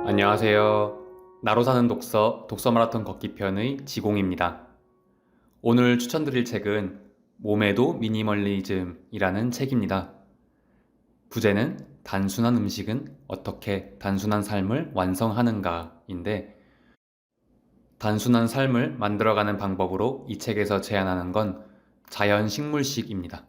안녕하세요. 나로 사는 독서 마라톤 걷기 편의 지공입니다. 오늘 추천드릴 책은 몸에도 미니멀리즘이라는 책입니다. 부제는 단순한 음식은 어떻게 단순한 삶을 완성하는가인데, 단순한 삶을 만들어가는 방법으로 이 책에서 제안하는 건 자연식물식입니다.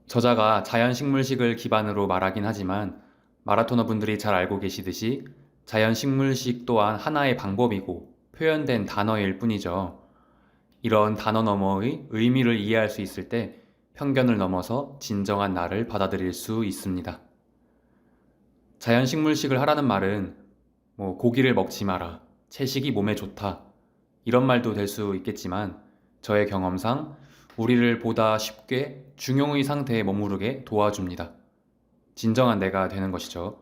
저자가 자연식물식을 기반으로 말하긴 하지만 마라토너 분들이 잘 알고 계시듯이 자연식물식 또한 하나의 방법이고 표현된 단어일 뿐이죠. 이런 단어 너머의 의미를 이해할 수 있을 때 편견을 넘어서 진정한 나를 받아들일 수 있습니다. 자연식물식을 하라는 말은 고기를 먹지 마라, 채식이 몸에 좋다, 이런 말도 될 수 있겠지만 저의 경험상 우리를 보다 쉽게 중용의 상태에 머무르게 도와줍니다. 진정한 내가 되는 것이죠.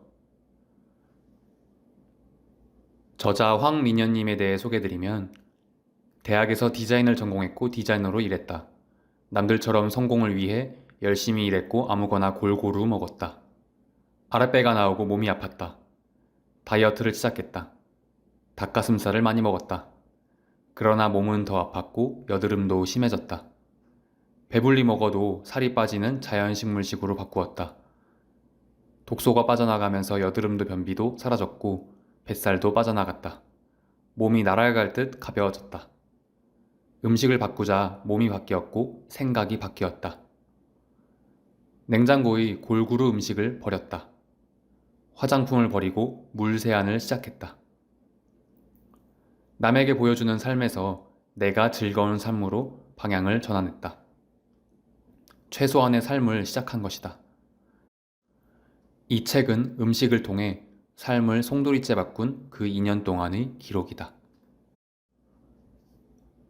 저자 황민현님에 대해 소개드리면 대학에서 디자인을 전공했고 디자이너로 일했다. 남들처럼 성공을 위해 열심히 일했고 아무거나 골고루 먹었다. 아랫배가 나오고 몸이 아팠다. 다이어트를 시작했다. 닭가슴살을 많이 먹었다. 그러나 몸은 더 아팠고 여드름도 심해졌다. 배불리 먹어도 살이 빠지는 자연식물식으로 바꾸었다. 독소가 빠져나가면서 여드름도 변비도 사라졌고 뱃살도 빠져나갔다. 몸이 날아갈 듯 가벼워졌다. 음식을 바꾸자 몸이 바뀌었고 생각이 바뀌었다. 냉장고의 골고루 음식을 버렸다. 화장품을 버리고 물세안을 시작했다. 남에게 보여주는 삶에서 내가 즐거운 삶으로 방향을 전환했다. 최소한의 삶을 시작한 것이다. 이 책은 음식을 통해 삶을 송두리째 바꾼 그 2년 동안의 기록이다.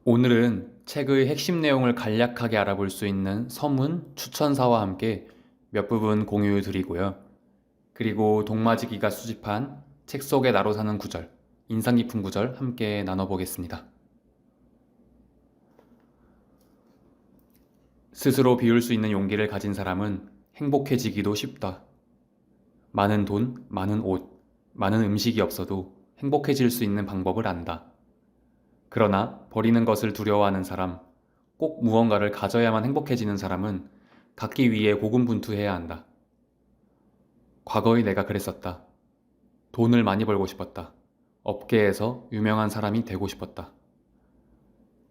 오늘은 책의 핵심 내용을 간략하게 알아볼 수 있는 서문 추천사와 함께 몇 부분 공유 드리고요. 그리고 동마지기가 수집한 책 속에 나로 사는 구절, 인상 깊은 구절 함께 나눠보겠습니다. 스스로 비울 수 있는 용기를 가진 사람은 행복해지기도 쉽다. 많은 돈, 많은 옷, 많은 음식이 없어도 행복해질 수 있는 방법을 안다. 그러나 버리는 것을 두려워하는 사람, 꼭 무언가를 가져야만 행복해지는 사람은 갖기 위해 고군분투해야 한다. 과거의 내가 그랬었다. 돈을 많이 벌고 싶었다. 업계에서 유명한 사람이 되고 싶었다.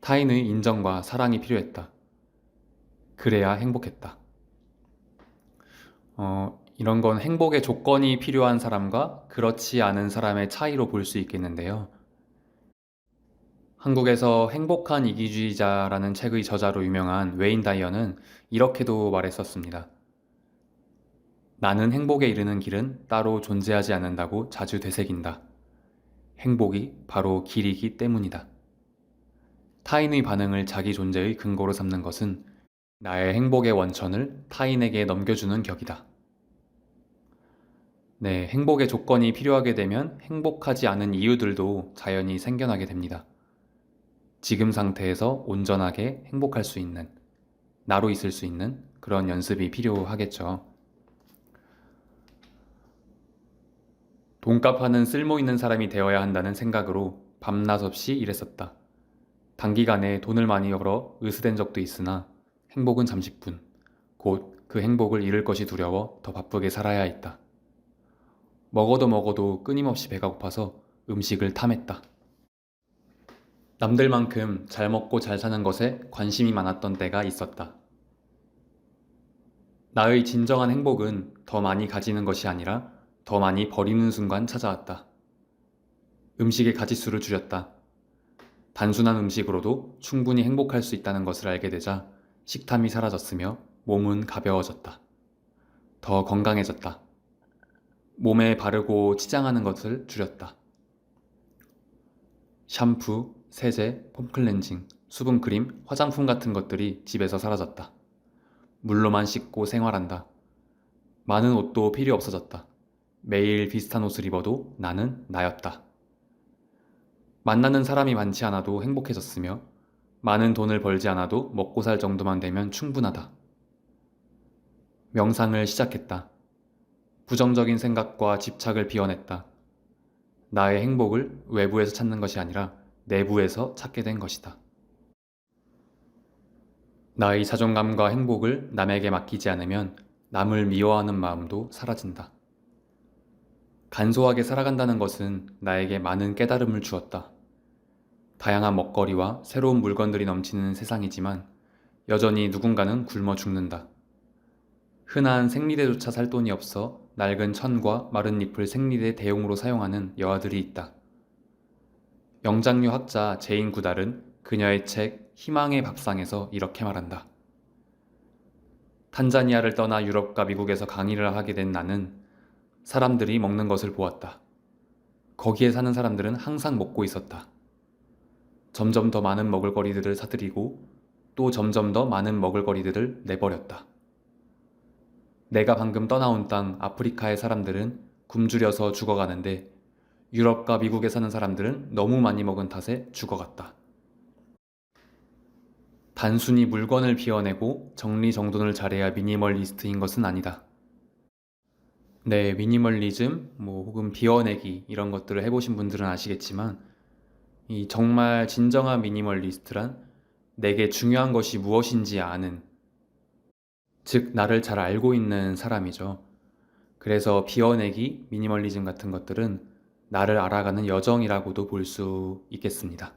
타인의 인정과 사랑이 필요했다. 그래야 행복했다. 이런 건 행복의 조건이 필요한 사람과 그렇지 않은 사람의 차이로 볼 수 있겠는데요. 한국에서 행복한 이기주의자라는 책의 저자로 유명한 웨인 다이어는 이렇게도 말했었습니다. 나는 행복에 이르는 길은 따로 존재하지 않는다고 자주 되새긴다. 행복이 바로 길이기 때문이다. 타인의 반응을 자기 존재의 근거로 삼는 것은 나의 행복의 원천을 타인에게 넘겨주는 격이다. 네, 행복의 조건이 필요하게 되면 행복하지 않은 이유들도 자연히 생겨나게 됩니다. 지금 상태에서 온전하게 행복할 수 있는, 나로 있을 수 있는 그런 연습이 필요하겠죠. 돈값 하는 쓸모 있는 사람이 되어야 한다는 생각으로 밤낮 없이 일했었다. 단기간에 돈을 많이 벌어 으스댄 적도 있으나 행복은 잠시뿐. 곧 그 행복을 잃을 것이 두려워 더 바쁘게 살아야 했다. 먹어도 끊임없이 배가 고파서 음식을 탐했다. 남들만큼 잘 먹고 잘 사는 것에 관심이 많았던 때가 있었다. 나의 진정한 행복은 더 많이 가지는 것이 아니라 더 많이 버리는 순간 찾아왔다. 음식의 가짓수를 줄였다. 단순한 음식으로도 충분히 행복할 수 있다는 것을 알게 되자 식탐이 사라졌으며 몸은 가벼워졌다. 더 건강해졌다. 몸에 바르고 치장하는 것을 줄였다. 샴푸, 세제, 폼클렌징, 수분크림, 화장품 같은 것들이 집에서 사라졌다. 물로만 씻고 생활한다. 많은 옷도 필요 없어졌다. 매일 비슷한 옷을 입어도 나는 나였다. 만나는 사람이 많지 않아도 행복해졌으며 많은 돈을 벌지 않아도 먹고 살 정도만 되면 충분하다. 명상을 시작했다. 부정적인 생각과 집착을 비워냈다. 나의 행복을 외부에서 찾는 것이 아니라 내부에서 찾게 된 것이다. 나의 자존감과 행복을 남에게 맡기지 않으면 남을 미워하는 마음도 사라진다. 간소하게 살아간다는 것은 나에게 많은 깨달음을 주었다. 다양한 먹거리와 새로운 물건들이 넘치는 세상이지만 여전히 누군가는 굶어 죽는다. 흔한 생리대조차 살 돈이 없어 낡은 천과 마른 잎을 생리대 대용으로 사용하는 여아들이 있다. 영장류 학자 제인 구달은 그녀의 책 희망의 밥상에서 이렇게 말한다. 탄자니아를 떠나 유럽과 미국에서 강의를 하게 된 나는 사람들이 먹는 것을 보았다. 거기에 사는 사람들은 항상 먹고 있었다. 점점 더 많은 먹을거리들을 사들이고 또 점점 더 많은 먹을거리들을 내버렸다. 내가 방금 떠나온 땅 아프리카의 사람들은 굶주려서 죽어가는데 유럽과 미국에 사는 사람들은 너무 많이 먹은 탓에 죽어갔다. 단순히 물건을 비워내고 정리정돈을 잘해야 미니멀리스트인 것은 아니다. 네, 미니멀리즘, 혹은 비워내기 이런 것들을 해보신 분들은 아시겠지만 이 정말 진정한 미니멀리스트란 내게 중요한 것이 무엇인지 아는, 즉 나를 잘 알고 있는 사람이죠. 그래서 비워내기, 미니멀리즘 같은 것들은 나를 알아가는 여정이라고도 볼 수 있겠습니다.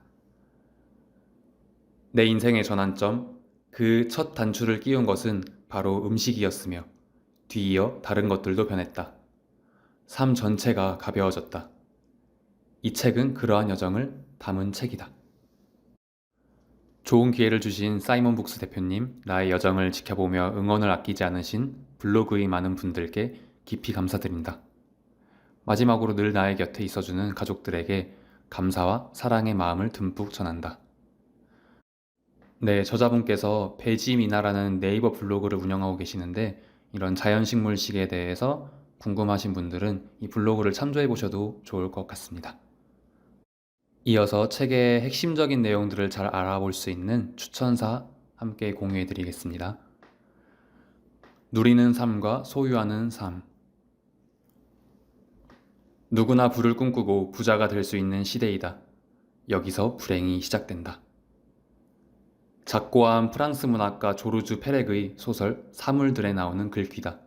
내 인생의 전환점, 그 첫 단추를 끼운 것은 바로 음식이었으며 뒤이어 다른 것들도 변했다. 삶 전체가 가벼워졌다. 이 책은 그러한 여정을 담은 책이다. 좋은 기회를 주신 사이먼북스 대표님, 나의 여정을 지켜보며 응원을 아끼지 않으신 블로그의 많은 분들께 깊이 감사드린다. 마지막으로 늘 나의 곁에 있어주는 가족들에게 감사와 사랑의 마음을 듬뿍 전한다. 네, 저자분께서 베지미나라는 네이버 블로그를 운영하고 계시는데 이런 자연식물식에 대해서 궁금하신 분들은 이 블로그를 참조해 보셔도 좋을 것 같습니다. 이어서 책의 핵심적인 내용들을 잘 알아볼 수 있는 추천사 함께 공유해 드리겠습니다. 누리는 삶과 소유하는 삶. 누구나 부를 꿈꾸고 부자가 될 수 있는 시대이다. 여기서 불행이 시작된다. 작고한 프랑스 문학가 조르주 페렉의 소설 사물들에 나오는 글귀다.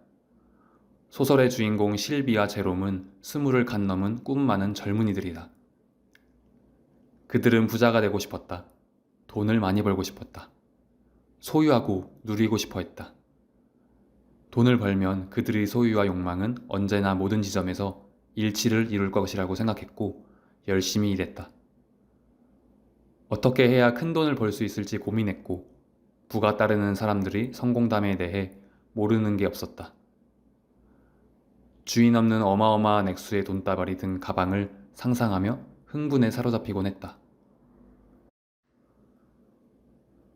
소설의 주인공 실비와 제롬은 20을 갓 넘은 꿈 많은 젊은이들이다. 그들은 부자가 되고 싶었다. 돈을 많이 벌고 싶었다. 소유하고 누리고 싶어 했다. 돈을 벌면 그들의 소유와 욕망은 언제나 모든 지점에서 일치를 이룰 것이라고 생각했고 열심히 일했다. 어떻게 해야 큰 돈을 벌 수 있을지 고민했고 부가 따르는 사람들이 성공담에 대해 모르는 게 없었다. 주인 없는 어마어마한 액수의 돈다발이 든 가방을 상상하며 흥분에 사로잡히곤 했다.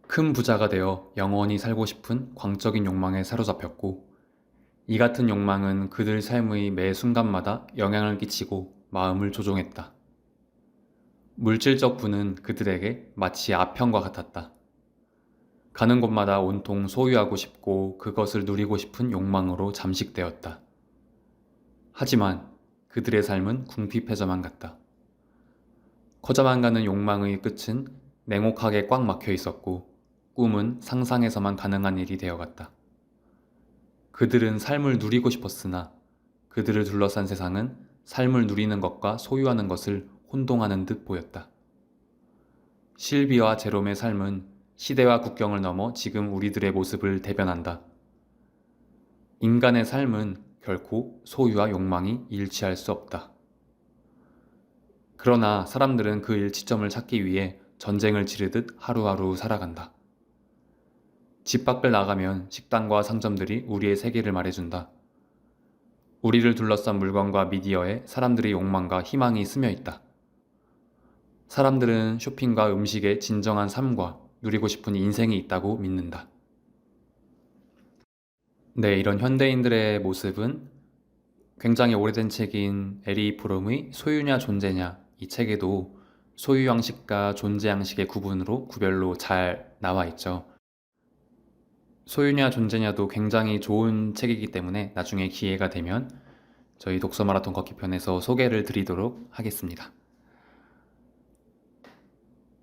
큰 부자가 되어 영원히 살고 싶은 광적인 욕망에 사로잡혔고 이 같은 욕망은 그들 삶의 매 순간마다 영향을 끼치고 마음을 조종했다. 물질적 부는 그들에게 마치 아편과 같았다. 가는 곳마다 온통 소유하고 싶고 그것을 누리고 싶은 욕망으로 잠식되었다. 하지만 그들의 삶은 궁핍해져만 갔다. 커져만 가는 욕망의 끝은 냉혹하게 꽉 막혀 있었고 꿈은 상상에서만 가능한 일이 되어갔다. 그들은 삶을 누리고 싶었으나 그들을 둘러싼 세상은 삶을 누리는 것과 소유하는 것을 혼동하는 듯 보였다. 실비와 제롬의 삶은 시대와 국경을 넘어 지금 우리들의 모습을 대변한다. 인간의 삶은 결코 소유와 욕망이 일치할 수 없다. 그러나 사람들은 그 일치점을 찾기 위해 전쟁을 치르듯 하루하루 살아간다. 집 밖을 나가면 식당과 상점들이 우리의 세계를 말해준다. 우리를 둘러싼 물건과 미디어에 사람들의 욕망과 희망이 스며 있다. 사람들은 쇼핑과 음식에 진정한 삶과 누리고 싶은 인생이 있다고 믿는다. 네, 이런 현대인들의 모습은 굉장히 오래된 책인 에리 프롬의 소유냐 존재냐 이 책에도 소유 양식과 존재 양식의 구분으로 구별로 잘 나와 있죠. 소유냐 존재냐도 굉장히 좋은 책이기 때문에 나중에 기회가 되면 저희 독서 마라톤 걷기 편에서 소개를 드리도록 하겠습니다.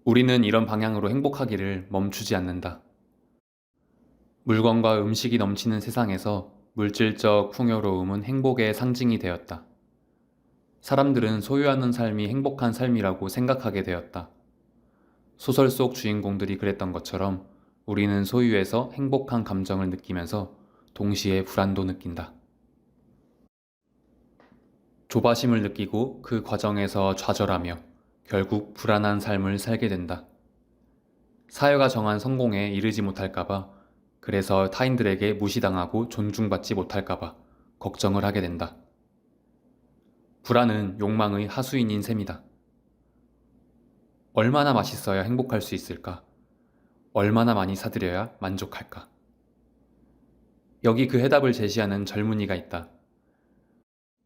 우리는 이런 방향으로 행복하기를 멈추지 않는다. 물건과 음식이 넘치는 세상에서 물질적 풍요로움은 행복의 상징이 되었다. 사람들은 소유하는 삶이 행복한 삶이라고 생각하게 되었다. 소설 속 주인공들이 그랬던 것처럼 우리는 소유에서 행복한 감정을 느끼면서 동시에 불안도 느낀다. 조바심을 느끼고 그 과정에서 좌절하며 결국 불안한 삶을 살게 된다. 사회가 정한 성공에 이르지 못할까봐, 그래서 타인들에게 무시당하고 존중받지 못할까봐 걱정을 하게 된다. 불안은 욕망의 하수인인 셈이다. 얼마나 맛있어야 행복할 수 있을까? 얼마나 많이 사들여야 만족할까? 여기 그 해답을 제시하는 젊은이가 있다.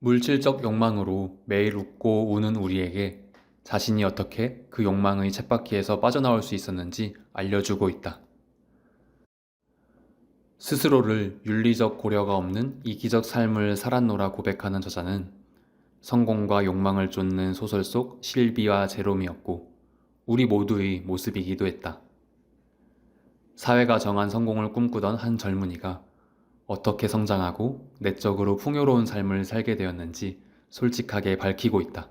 물질적 욕망으로 매일 웃고 우는 우리에게 자신이 어떻게 그 욕망의 쳇바퀴에서 빠져나올 수 있었는지 알려주고 있다. 스스로를 윤리적 고려가 없는 이기적 삶을 살았노라 고백하는 저자는 성공과 욕망을 쫓는 소설 속 실비와 제롬이었고 우리 모두의 모습이기도 했다. 사회가 정한 성공을 꿈꾸던 한 젊은이가 어떻게 성장하고 내적으로 풍요로운 삶을 살게 되었는지 솔직하게 밝히고 있다.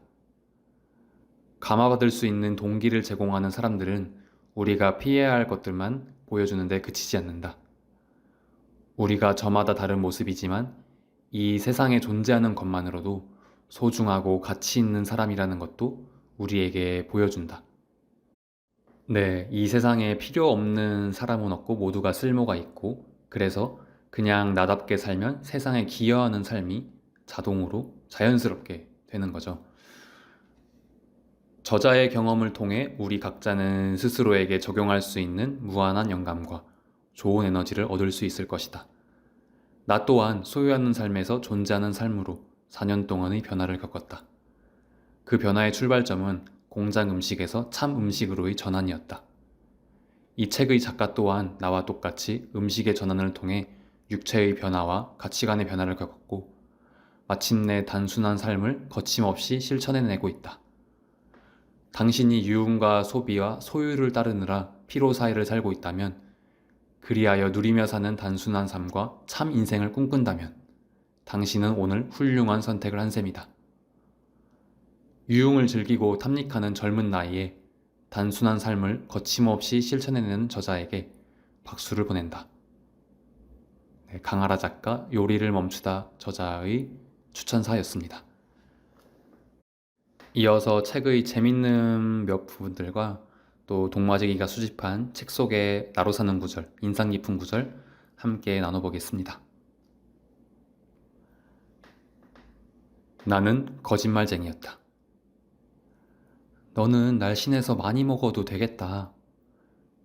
감화받을 수 있는 동기를 제공하는 사람들은 우리가 피해야 할 것들만 보여주는데 그치지 않는다. 우리가 저마다 다른 모습이지만 이 세상에 존재하는 것만으로도 소중하고 가치 있는 사람이라는 것도 우리에게 보여준다. 네, 이 세상에 필요 없는 사람은 없고 모두가 쓸모가 있고, 그래서 그냥 나답게 살면 세상에 기여하는 삶이 자동으로 자연스럽게 되는 거죠. 저자의 경험을 통해 우리 각자는 스스로에게 적용할 수 있는 무한한 영감과 좋은 에너지를 얻을 수 있을 것이다. 나 또한 소유하는 삶에서 존재하는 삶으로 4년 동안의 변화를 겪었다. 그 변화의 출발점은 공장 음식에서 참 음식으로의 전환이었다. 이 책의 작가 또한 나와 똑같이 음식의 전환을 통해 육체의 변화와 가치관의 변화를 겪었고 마침내 단순한 삶을 거침없이 실천해내고 있다. 당신이 유흥과 소비와 소유를 따르느라 피로사회를 살고 있다면, 그리하여 누리며 사는 단순한 삶과 참 인생을 꿈꾼다면 당신은 오늘 훌륭한 선택을 한 셈이다. 유흥을 즐기고 탐닉하는 젊은 나이에 단순한 삶을 거침없이 실천해내는 저자에게 박수를 보낸다. 네, 강하라 작가 요리를 멈추다 저자의 추천사였습니다. 이어서 책의 재밌는 몇 부분들과 또 동마지기가 수집한 책 속의 나로 사는 구절, 인상 깊은 구절 함께 나눠보겠습니다. 나는 거짓말쟁이였다. 너는 날씬해서 많이 먹어도 되겠다.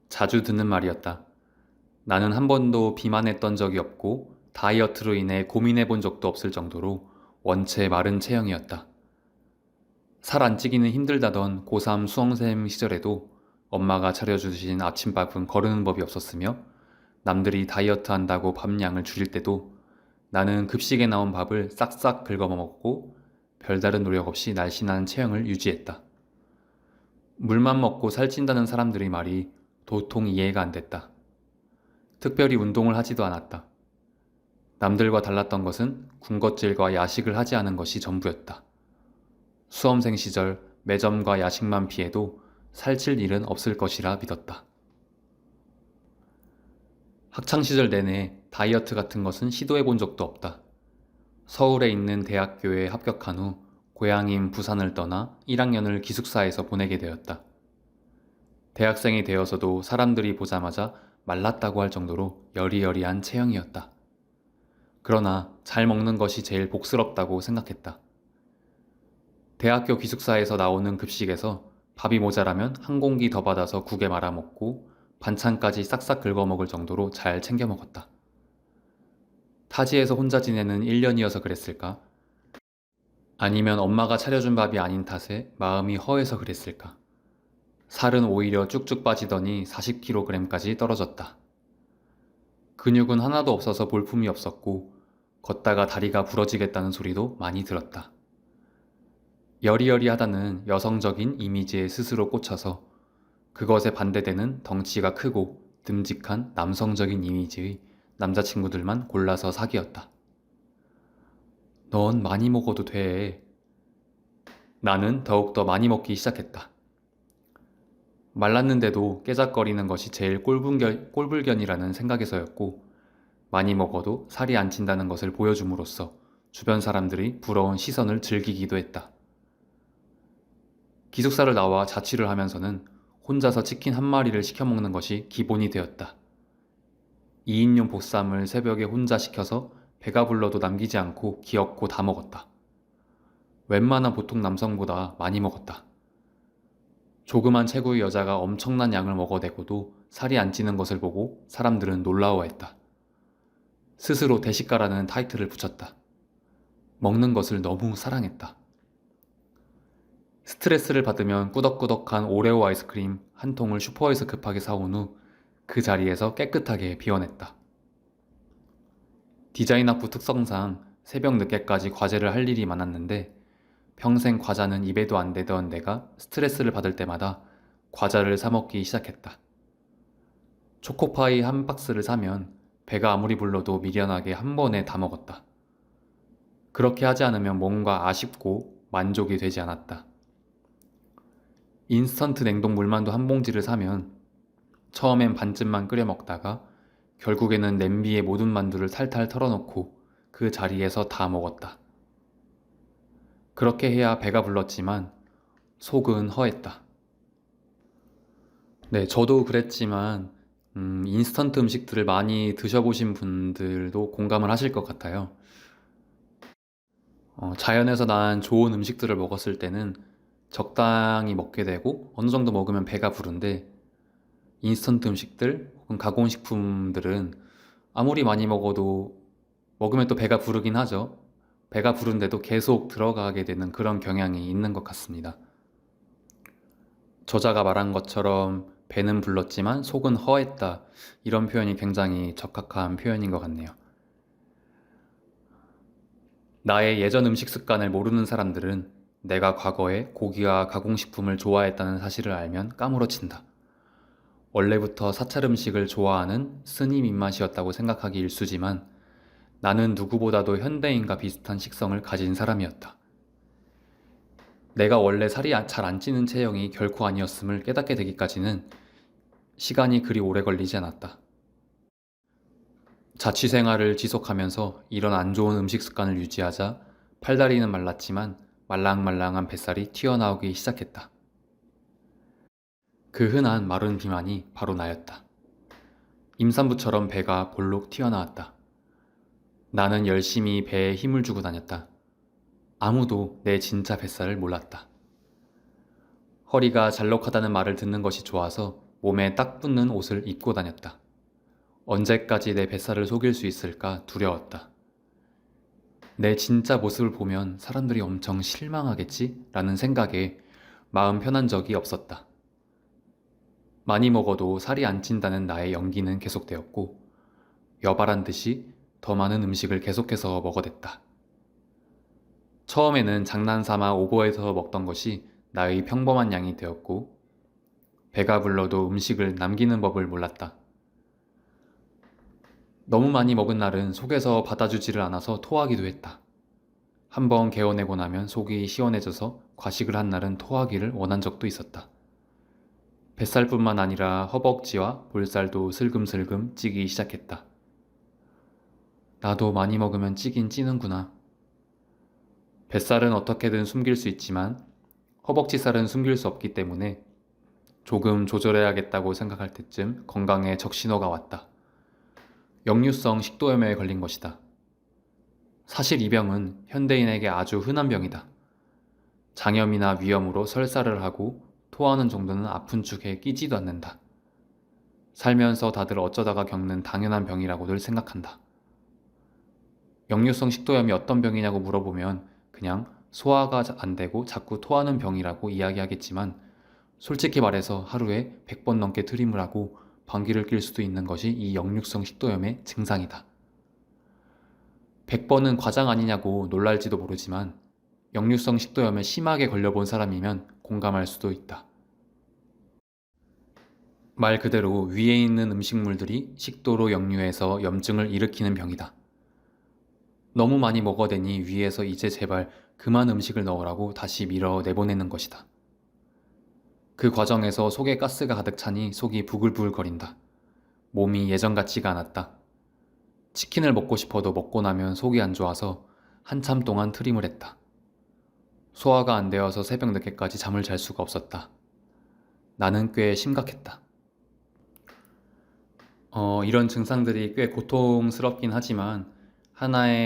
자주 듣는 말이었다. 나는 한 번도 비만했던 적이 없고 다이어트로 인해 고민해 본 적도 없을 정도로 원체 마른 체형이었다. 살 안 찌기는 힘들다던 고3 수험생 시절에도 엄마가 차려주신 아침밥은 거르는 법이 없었으며 남들이 다이어트 한다고 밥량을 줄일 때도 나는 급식에 나온 밥을 싹싹 긁어 먹었고 별다른 노력 없이 날씬한 체형을 유지했다. 물만 먹고 살찐다는 사람들의 말이 도통 이해가 안 됐다. 특별히 운동을 하지도 않았다. 남들과 달랐던 것은 군것질과 야식을 하지 않은 것이 전부였다. 수험생 시절 매점과 야식만 피해도 살찔 일은 없을 것이라 믿었다. 학창시절 내내 다이어트 같은 것은 시도해 본 적도 없다. 서울에 있는 대학교에 합격한 후 고향인 부산을 떠나 1학년을 기숙사에서 보내게 되었다. 대학생이 되어서도 사람들이 보자마자 말랐다고 할 정도로 여리여리한 체형이었다. 그러나 잘 먹는 것이 제일 복스럽다고 생각했다. 대학교 기숙사에서 나오는 급식에서 밥이 모자라면 한 공기 더 받아서 국에 말아 먹고 반찬까지 싹싹 긁어 먹을 정도로 잘 챙겨 먹었다. 타지에서 혼자 지내는 1년이어서 그랬을까? 아니면 엄마가 차려준 밥이 아닌 탓에 마음이 허해서 그랬을까? 살은 오히려 쭉쭉 빠지더니 40kg까지 떨어졌다. 근육은 하나도 없어서 볼품이 없었고 걷다가 다리가 부러지겠다는 소리도 많이 들었다. 여리여리하다는 여성적인 이미지에 스스로 꽂혀서 그것에 반대되는 덩치가 크고 듬직한 남성적인 이미지의 남자친구들만 골라서 사귀었다. 넌 많이 먹어도 돼. 나는 더욱더 많이 먹기 시작했다. 말랐는데도 깨작거리는 것이 제일 꼴불견이라는 생각에서였고, 많이 먹어도 살이 안 찐다는 것을 보여줌으로써 주변 사람들이 부러운 시선을 즐기기도 했다. 기숙사를 나와 자취를 하면서는 혼자서 치킨 한 마리를 시켜 먹는 것이 기본이 되었다. 2인용 보쌈을 새벽에 혼자 시켜서 배가 불러도 남기지 않고 기어코 다 먹었다. 웬만한 보통 남성보다 많이 먹었다. 조그만 체구의 여자가 엄청난 양을 먹어대고도 살이 안 찌는 것을 보고 사람들은 놀라워했다. 스스로 대식가라는 타이틀을 붙였다. 먹는 것을 너무 사랑했다. 스트레스를 받으면 꾸덕꾸덕한 오레오 아이스크림 한 통을 슈퍼에서 급하게 사온 후 그 자리에서 깨끗하게 비워냈다. 디자인 학부 특성상 새벽 늦게까지 과제를 할 일이 많았는데 평생 과자는 입에도 안 대던 내가 스트레스를 받을 때마다 과자를 사 먹기 시작했다. 초코파이 한 박스를 사면 배가 아무리 불러도 미련하게 한 번에 다 먹었다. 그렇게 하지 않으면 뭔가 아쉽고 만족이 되지 않았다. 인스턴트 냉동 물만두 한 봉지를 사면 처음엔 반쯤만 끓여 먹다가 결국에는 냄비에 모든 만두를 탈탈 털어놓고 그 자리에서 다 먹었다. 그렇게 해야 배가 불렀지만 속은 허했다. 네, 저도 그랬지만 인스턴트 음식들을 많이 드셔보신 분들도 공감을 하실 것 같아요. 자연에서 난 좋은 음식들을 먹었을 때는 적당히 먹게 되고 어느 정도 먹으면 배가 부른데 인스턴트 음식들 혹은 가공식품들은 아무리 많이 먹어도 먹으면 또 배가 부르긴 하죠. 배가 부른데도 계속 들어가게 되는 그런 경향이 있는 것 같습니다. 저자가 말한 것처럼 배는 불렀지만 속은 허했다. 이런 표현이 굉장히 적합한 표현인 것 같네요. 나의 예전 음식 습관을 모르는 사람들은 내가 과거에 고기와 가공식품을 좋아했다는 사실을 알면 까무러친다. 원래부터 사찰 음식을 좋아하는 스님 입맛이었다고 생각하기 일쑤지만 나는 누구보다도 현대인과 비슷한 식성을 가진 사람이었다. 내가 원래 살이 잘 안 찌는 체형이 결코 아니었음을 깨닫게 되기까지는 시간이 그리 오래 걸리지 않았다. 자취 생활을 지속하면서 이런 안 좋은 음식 습관을 유지하자 팔다리는 말랐지만 말랑말랑한 뱃살이 튀어나오기 시작했다. 그 흔한 마른 비만이 바로 나였다. 임산부처럼 배가 볼록 튀어나왔다. 나는 열심히 배에 힘을 주고 다녔다. 아무도 내 진짜 뱃살을 몰랐다. 허리가 잘록하다는 말을 듣는 것이 좋아서 몸에 딱 붙는 옷을 입고 다녔다. 언제까지 내 뱃살을 속일 수 있을까 두려웠다. 내 진짜 모습을 보면 사람들이 엄청 실망하겠지? 라는 생각에 마음 편한 적이 없었다. 많이 먹어도 살이 안 찐다는 나의 연기는 계속되었고 여발한 듯이 더 많은 음식을 계속해서 먹어댔다. 처음에는 장난삼아 오버해서 먹던 것이 나의 평범한 양이 되었고 배가 불러도 음식을 남기는 법을 몰랐다. 너무 많이 먹은 날은 속에서 받아주지를 않아서 토하기도 했다. 한번 개어내고 나면 속이 시원해져서 과식을 한 날은 토하기를 원한 적도 있었다. 뱃살뿐만 아니라 허벅지와 볼살도 슬금슬금 찌기 시작했다. 나도 많이 먹으면 찌긴 찌는구나. 뱃살은 어떻게든 숨길 수 있지만 허벅지살은 숨길 수 없기 때문에 조금 조절해야겠다고 생각할 때쯤 건강에 적신호가 왔다. 역류성 식도염에 걸린 것이다. 사실 이 병은 현대인에게 아주 흔한 병이다. 장염이나 위염으로 설사를 하고 토하는 정도는 아픈 축에 끼지도 않는다. 살면서 다들 어쩌다가 겪는 당연한 병이라고들 생각한다. 역류성 식도염이 어떤 병이냐고 물어보면 그냥 소화가 안 되고 자꾸 토하는 병이라고 이야기하겠지만 솔직히 말해서 하루에 100번 넘게 트림을 하고 방귀를 낄 수도 있는 것이 이 역류성 식도염의 증상이다. 100번은 과장 아니냐고 놀랄지도 모르지만 역류성 식도염에 심하게 걸려본 사람이면 공감할 수도 있다. 말 그대로 위에 있는 음식물들이 식도로 역류해서 염증을 일으키는 병이다. 너무 많이 먹어대니 위에서 이제 제발 그만 음식을 넣으라고 다시 밀어 내보내는 것이다. 그 과정에서 속에 가스가 가득 차니 속이 부글부글 거린다. 몸이 예전 같지가 않았다. 치킨을 먹고 싶어도 먹고 나면 속이 안 좋아서 한참 동안 트림을 했다. 소화가 안 되어서 새벽 늦게까지 잠을 잘 수가 없었다. 나는 꽤 심각했다. 이런 증상들이 꽤 고통스럽긴 하지만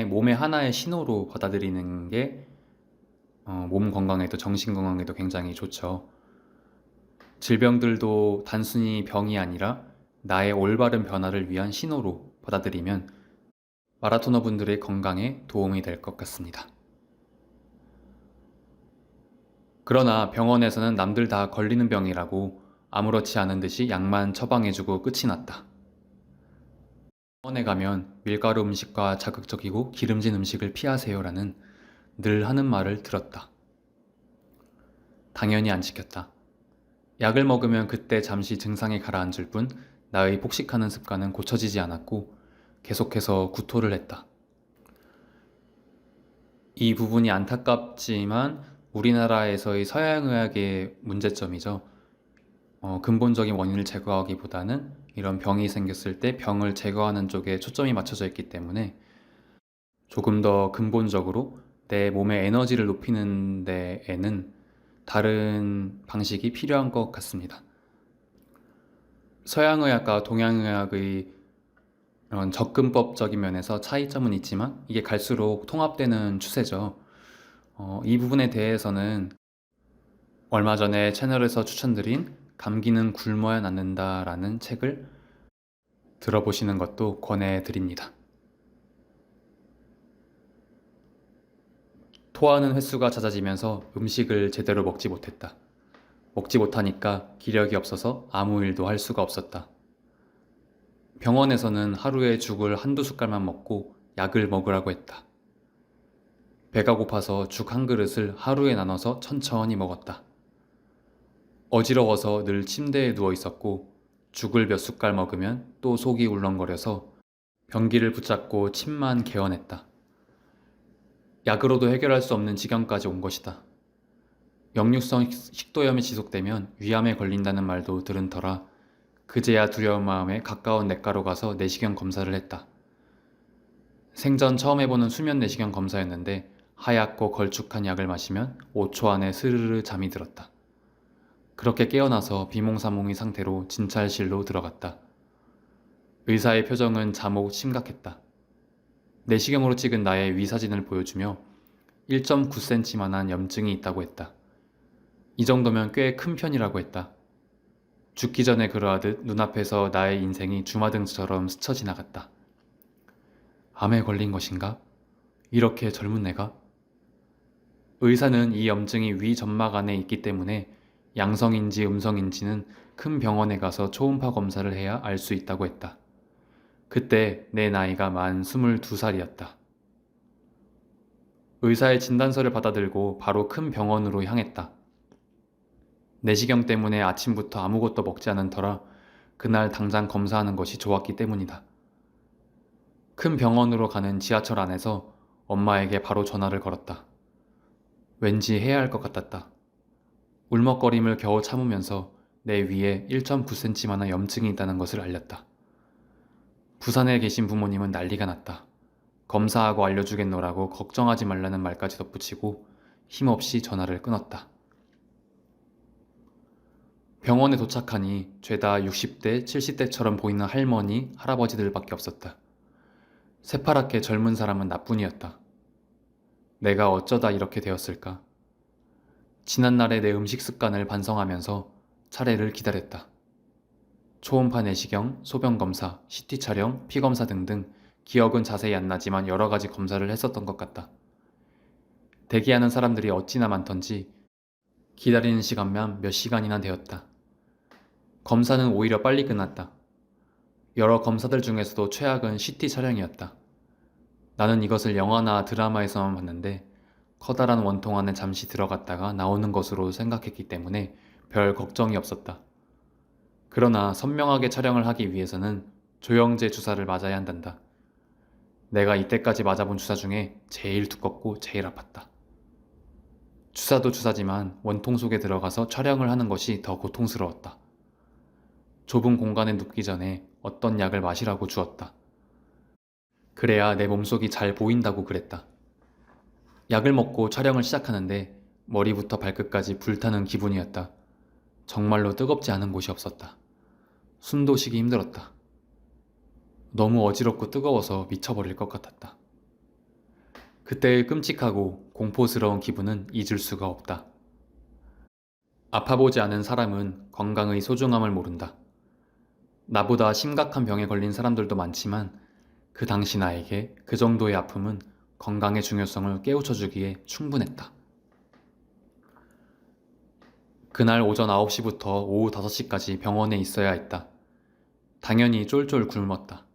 몸의 하나의 신호로 받아들이는 게 몸 건강에도 정신 건강에도 굉장히 좋죠. 질병들도 단순히 병이 아니라 나의 올바른 변화를 위한 신호로 받아들이면 마라토너 분들의 건강에 도움이 될 것 같습니다. 그러나 병원에서는 남들 다 걸리는 병이라고 아무렇지 않은 듯이 약만 처방해주고 끝이 났다. 병원에 가면 밀가루 음식과 자극적이고 기름진 음식을 피하세요라는 늘 하는 말을 들었다. 당연히 안 지켰다. 약을 먹으면 그때 잠시 증상이 가라앉을 뿐 나의 폭식하는 습관은 고쳐지지 않았고 계속해서 구토를 했다. 이 부분이 안타깝지만 우리나라에서의 서양의학의 문제점이죠. 근본적인 원인을 제거하기보다는 이런 병이 생겼을 때 병을 제거하는 쪽에 초점이 맞춰져 있기 때문에 조금 더 근본적으로 내 몸의 에너지를 높이는 데에는 다른 방식이 필요한 것 같습니다. 서양의학과 동양의학의 이런 접근법적인 면에서 차이점은 있지만 이게 갈수록 통합되는 추세죠. 이 부분에 대해서는 얼마 전에 채널에서 추천드린 감기는 굶어야 낫는다라는 책을 들어보시는 것도 권해드립니다. 토하는 횟수가 잦아지면서 음식을 제대로 먹지 못했다. 먹지 못하니까 기력이 없어서 아무 일도 할 수가 없었다. 병원에서는 하루에 죽을 한두 숟갈만 먹고 약을 먹으라고 했다. 배가 고파서 죽 한 그릇을 하루에 나눠서 천천히 먹었다. 어지러워서 늘 침대에 누워 있었고 죽을 몇 숟갈 먹으면 또 속이 울렁거려서 변기를 붙잡고 침만 개어냈다. 약으로도 해결할 수 없는 지경까지 온 것이다. 역류성 식도염이 지속되면 위암에 걸린다는 말도 들은 터라 그제야 두려운 마음에 가까운 내과로 가서 내시경 검사를 했다. 생전 처음 해보는 수면 내시경 검사였는데 하얗고 걸쭉한 약을 마시면 5초 안에 스르르 잠이 들었다. 그렇게 깨어나서 비몽사몽의 상태로 진찰실로 들어갔다. 의사의 표정은 잠옷 심각했다. 내시경으로 찍은 나의 위 사진을 보여주며 1.9cm만한 염증이 있다고 했다. 이 정도면 꽤 큰 편이라고 했다. 죽기 전에 그러하듯 눈앞에서 나의 인생이 주마등처럼 스쳐 지나갔다. 암에 걸린 것인가? 이렇게 젊은 내가? 의사는 이 염증이 위 점막 안에 있기 때문에 양성인지 음성인지는 큰 병원에 가서 초음파 검사를 해야 알 수 있다고 했다. 그때 내 나이가 만 22살이었다. 의사의 진단서를 받아들고 바로 큰 병원으로 향했다. 내시경 때문에 아침부터 아무것도 먹지 않은 터라 그날 당장 검사하는 것이 좋았기 때문이다. 큰 병원으로 가는 지하철 안에서 엄마에게 바로 전화를 걸었다. 왠지 해야 할 것 같았다. 울먹거림을 겨우 참으면서 내 위에 1.9cm만한 염증이 있다는 것을 알렸다. 부산에 계신 부모님은 난리가 났다. 검사하고 알려주겠노라고 걱정하지 말라는 말까지 덧붙이고 힘없이 전화를 끊었다. 병원에 도착하니 죄다 60대, 70대처럼 보이는 할머니, 할아버지들밖에 없었다. 새파랗게 젊은 사람은 나뿐이었다. 내가 어쩌다 이렇게 되었을까? 지난날의 내 음식 습관을 반성하면서 차례를 기다렸다. 초음파 내시경, 소변검사, CT 촬영, 피검사 등등 기억은 자세히 안 나지만 여러 가지 검사를 했었던 것 같다. 대기하는 사람들이 어찌나 많던지 기다리는 시간만 몇 시간이나 되었다. 검사는 오히려 빨리 끝났다. 여러 검사들 중에서도 최악은 CT 촬영이었다. 나는 이것을 영화나 드라마에서만 봤는데 커다란 원통 안에 잠시 들어갔다가 나오는 것으로 생각했기 때문에 별 걱정이 없었다. 그러나 선명하게 촬영을 하기 위해서는 조영제 주사를 맞아야 한단다. 내가 이때까지 맞아본 주사 중에 제일 두껍고 제일 아팠다. 주사도 주사지만 원통 속에 들어가서 촬영을 하는 것이 더 고통스러웠다. 좁은 공간에 눕기 전에 어떤 약을 마시라고 주었다. 그래야 내 몸속이 잘 보인다고 그랬다. 약을 먹고 촬영을 시작하는데 머리부터 발끝까지 불타는 기분이었다. 정말로 뜨겁지 않은 곳이 없었다. 숨도 쉬기 힘들었다. 너무 어지럽고 뜨거워서 미쳐버릴 것 같았다. 그때의 끔찍하고 공포스러운 기분은 잊을 수가 없다. 아파보지 않은 사람은 건강의 소중함을 모른다. 나보다 심각한 병에 걸린 사람들도 많지만 그 당시 나에게 그 정도의 아픔은 건강의 중요성을 깨우쳐주기에 충분했다. 그날 오전 9시부터 오후 5시까지 병원에 있어야 했다. 당연히 쫄쫄 굶었다.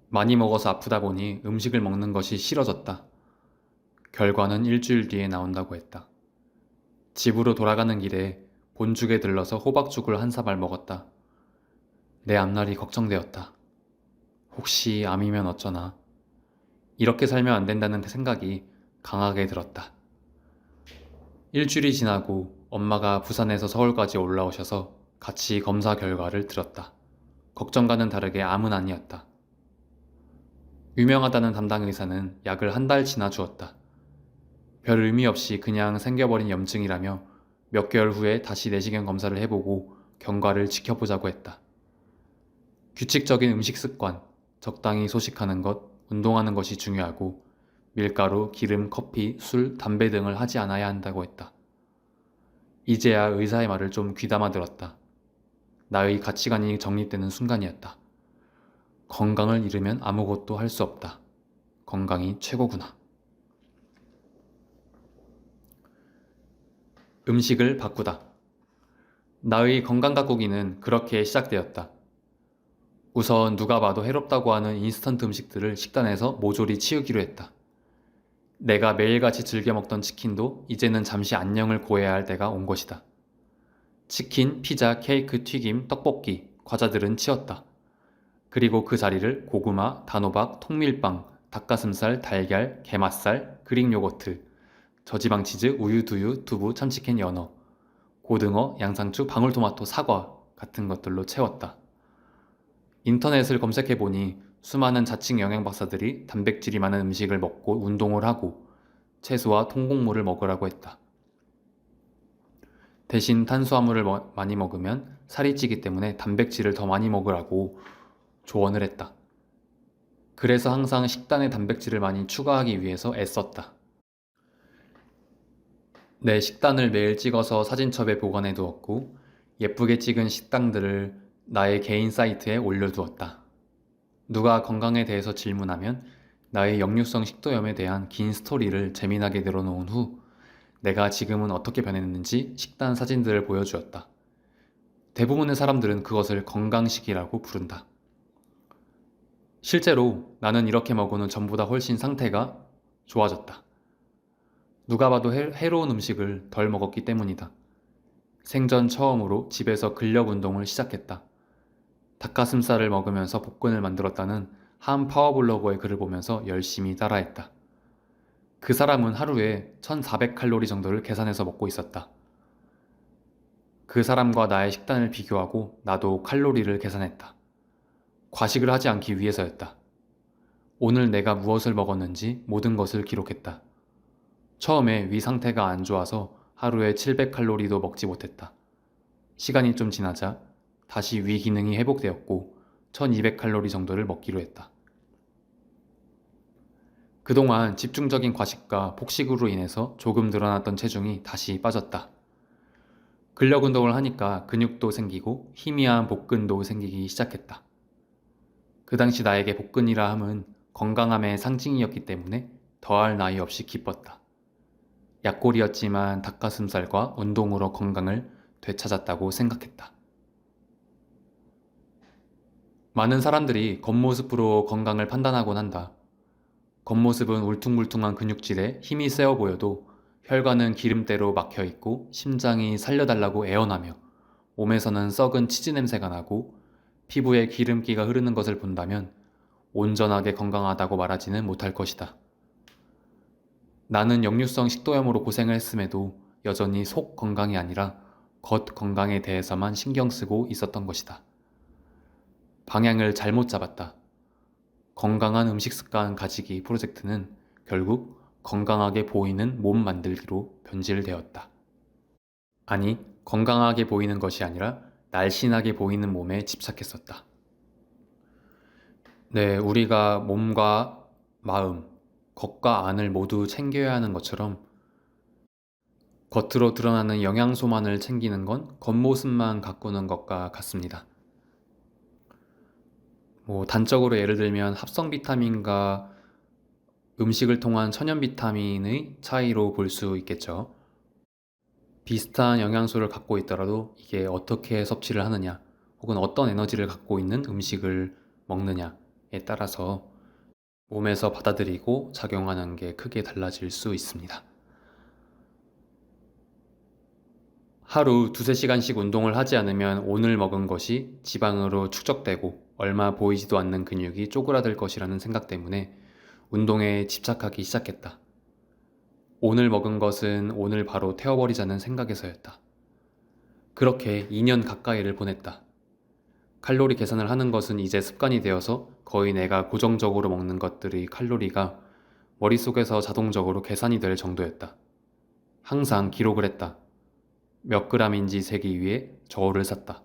많이 먹어서 아프다 보니 음식을 먹는 것이 싫어졌다. 결과는 일주일 뒤에 나온다고 했다. 집으로 돌아가는 길에 본죽에 들러서 호박죽을 한 사발 먹었다. 내 앞날이 걱정되었다. 혹시 암이면 어쩌나. 이렇게 살면 안 된다는 그 생각이 강하게 들었다. 일주일이 지나고 엄마가 부산에서 서울까지 올라오셔서 같이 검사 결과를 들었다. 걱정과는 다르게 암은 아니었다. 유명하다는 담당 의사는 약을 한 달치나 주었다. 별 의미 없이 그냥 생겨버린 염증이라며 몇 개월 후에 다시 내시경 검사를 해보고 경과를 지켜보자고 했다. 규칙적인 음식 습관, 적당히 소식하는 것, 운동하는 것이 중요하고 밀가루, 기름, 커피, 술, 담배 등을 하지 않아야 한다고 했다. 이제야 의사의 말을 좀 귀담아 들었다. 나의 가치관이 정립되는 순간이었다. 건강을 잃으면 아무것도 할 수 없다. 건강이 최고구나. 음식을 바꾸다. 나의 건강 가꾸기는 그렇게 시작되었다. 우선 누가 봐도 해롭다고 하는 인스턴트 음식들을 식단에서 모조리 치우기로 했다. 내가 매일같이 즐겨 먹던 치킨도 이제는 잠시 안녕을 고해야 할 때가 온 것이다. 치킨, 피자, 케이크, 튀김, 떡볶이, 과자들은 치웠다. 그리고 그 자리를 고구마, 단호박, 통밀빵, 닭가슴살, 달걀, 게맛살, 그릭 요거트, 저지방 치즈, 우유, 두유, 두부, 참치캔, 연어, 고등어, 양상추, 방울토마토, 사과 같은 것들로 채웠다. 인터넷을 검색해보니 수많은 자칭 영양박사들이 단백질이 많은 음식을 먹고 운동을 하고 채소와 통곡물을 먹으라고 했다. 대신 탄수화물을 많이 먹으면 살이 찌기 때문에 단백질을 더 많이 먹으라고 조언을 했다. 그래서 항상 식단에 단백질을 많이 추가하기 위해서 애썼다. 내 식단을 매일 찍어서 사진첩에 보관해 두었고 예쁘게 찍은 식당들을 나의 개인 사이트에 올려두었다. 누가 건강에 대해서 질문하면 나의 역류성 식도염에 대한 긴 스토리를 재미나게 늘어놓은 후 내가 지금은 어떻게 변했는지 식단 사진들을 보여주었다. 대부분의 사람들은 그것을 건강식이라고 부른다. 실제로 나는 이렇게 먹고는 전보다 훨씬 상태가 좋아졌다. 누가 봐도 해로운 음식을 덜 먹었기 때문이다. 생전 처음으로 집에서 근력 운동을 시작했다. 닭가슴살을 먹으면서 복근을 만들었다는 한 파워블로거의 글을 보면서 열심히 따라했다. 그 사람은 하루에 1400칼로리 정도를 계산해서 먹고 있었다. 그 사람과 나의 식단을 비교하고 나도 칼로리를 계산했다. 과식을 하지 않기 위해서였다. 오늘 내가 무엇을 먹었는지 모든 것을 기록했다. 처음에 위 상태가 안 좋아서 하루에 700칼로리도 먹지 못했다. 시간이 좀 지나자 다시 위 기능이 회복되었고 1200칼로리 정도를 먹기로 했다. 그동안 집중적인 과식과 폭식으로 인해서 조금 늘어났던 체중이 다시 빠졌다. 근력 운동을 하니까 근육도 생기고 희미한 복근도 생기기 시작했다. 그 당시 나에게 복근이라 함은 건강함의 상징이었기 때문에 더할 나위 없이 기뻤다. 약골이었지만 닭가슴살과 운동으로 건강을 되찾았다고 생각했다. 많은 사람들이 겉모습으로 건강을 판단하곤 한다. 겉모습은 울퉁불퉁한 근육질에 힘이 세어 보여도 혈관은 기름때로 막혀 있고 심장이 살려달라고 애원하며 몸에서는 썩은 치즈 냄새가 나고 피부에 기름기가 흐르는 것을 본다면 온전하게 건강하다고 말하지는 못할 것이다. 나는 역류성 식도염으로 고생을 했음에도 여전히 속 건강이 아니라 겉 건강에 대해서만 신경 쓰고 있었던 것이다. 방향을 잘못 잡았다. 건강한 음식 습관 가지기 프로젝트는 결국 건강하게 보이는 몸 만들기로 변질되었다. 아니, 건강하게 보이는 것이 아니라 날씬하게 보이는 몸에 집착했었다. 네, 우리가 몸과 마음, 겉과 안을 모두 챙겨야 하는 것처럼 겉으로 드러나는 영양소만을 챙기는 건 겉모습만 가꾸는 것과 같습니다. 단적으로 예를 들면 합성 비타민과 음식을 통한 천연 비타민의 차이로 볼 수 있겠죠. 비슷한 영양소를 갖고 있더라도 이게 어떻게 섭취를 하느냐, 혹은 어떤 에너지를 갖고 있는 음식을 먹느냐에 따라서 몸에서 받아들이고 작용하는 게 크게 달라질 수 있습니다. 하루 2~3시간씩 운동을 하지 않으면 오늘 먹은 것이 지방으로 축적되고 얼마 보이지도 않는 근육이 쪼그라들 것이라는 생각 때문에 운동에 집착하기 시작했다. 오늘 먹은 것은 오늘 바로 태워버리자는 생각에서였다. 그렇게 2년 가까이를 보냈다. 칼로리 계산을 하는 것은 이제 습관이 되어서 거의 내가 고정적으로 먹는 것들의 칼로리가 머릿속에서 자동적으로 계산이 될 정도였다. 항상 기록을 했다. 몇 그램인지 세기 위해 저울을 샀다.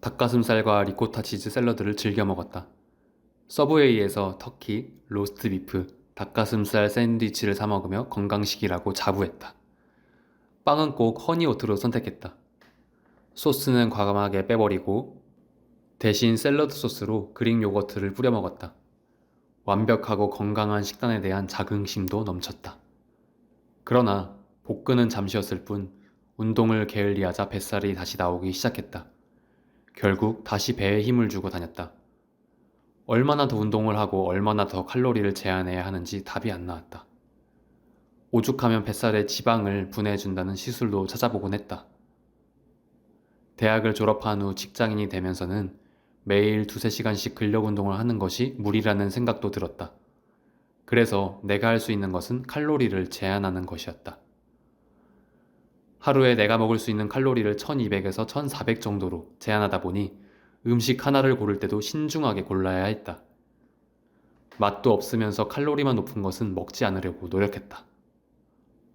닭가슴살과 리코타 치즈 샐러드를 즐겨 먹었다. 서브웨이에서 터키, 로스트 비프, 닭가슴살 샌드위치를 사 먹으며 건강식이라고 자부했다. 빵은 꼭 허니오트로 선택했다. 소스는 과감하게 빼버리고 대신 샐러드 소스로 그릭 요거트를 뿌려 먹었다. 완벽하고 건강한 식단에 대한 자긍심도 넘쳤다. 그러나 복근은 잠시였을 뿐 운동을 게을리하자 뱃살이 다시 나오기 시작했다. 결국 다시 배에 힘을 주고 다녔다. 얼마나 더 운동을 하고 얼마나 더 칼로리를 제한해야 하는지 답이 안 나왔다. 오죽하면 뱃살에 지방을 분해해준다는 시술도 찾아보곤 했다. 대학을 졸업한 후 직장인이 되면서는 매일 2~3시간씩 근력 운동을 하는 것이 무리라는 생각도 들었다. 그래서 내가 할 수 있는 것은 칼로리를 제한하는 것이었다. 하루에 내가 먹을 수 있는 칼로리를 1200에서 1400 정도로 제한하다 보니 음식 하나를 고를 때도 신중하게 골라야 했다. 맛도 없으면서 칼로리만 높은 것은 먹지 않으려고 노력했다.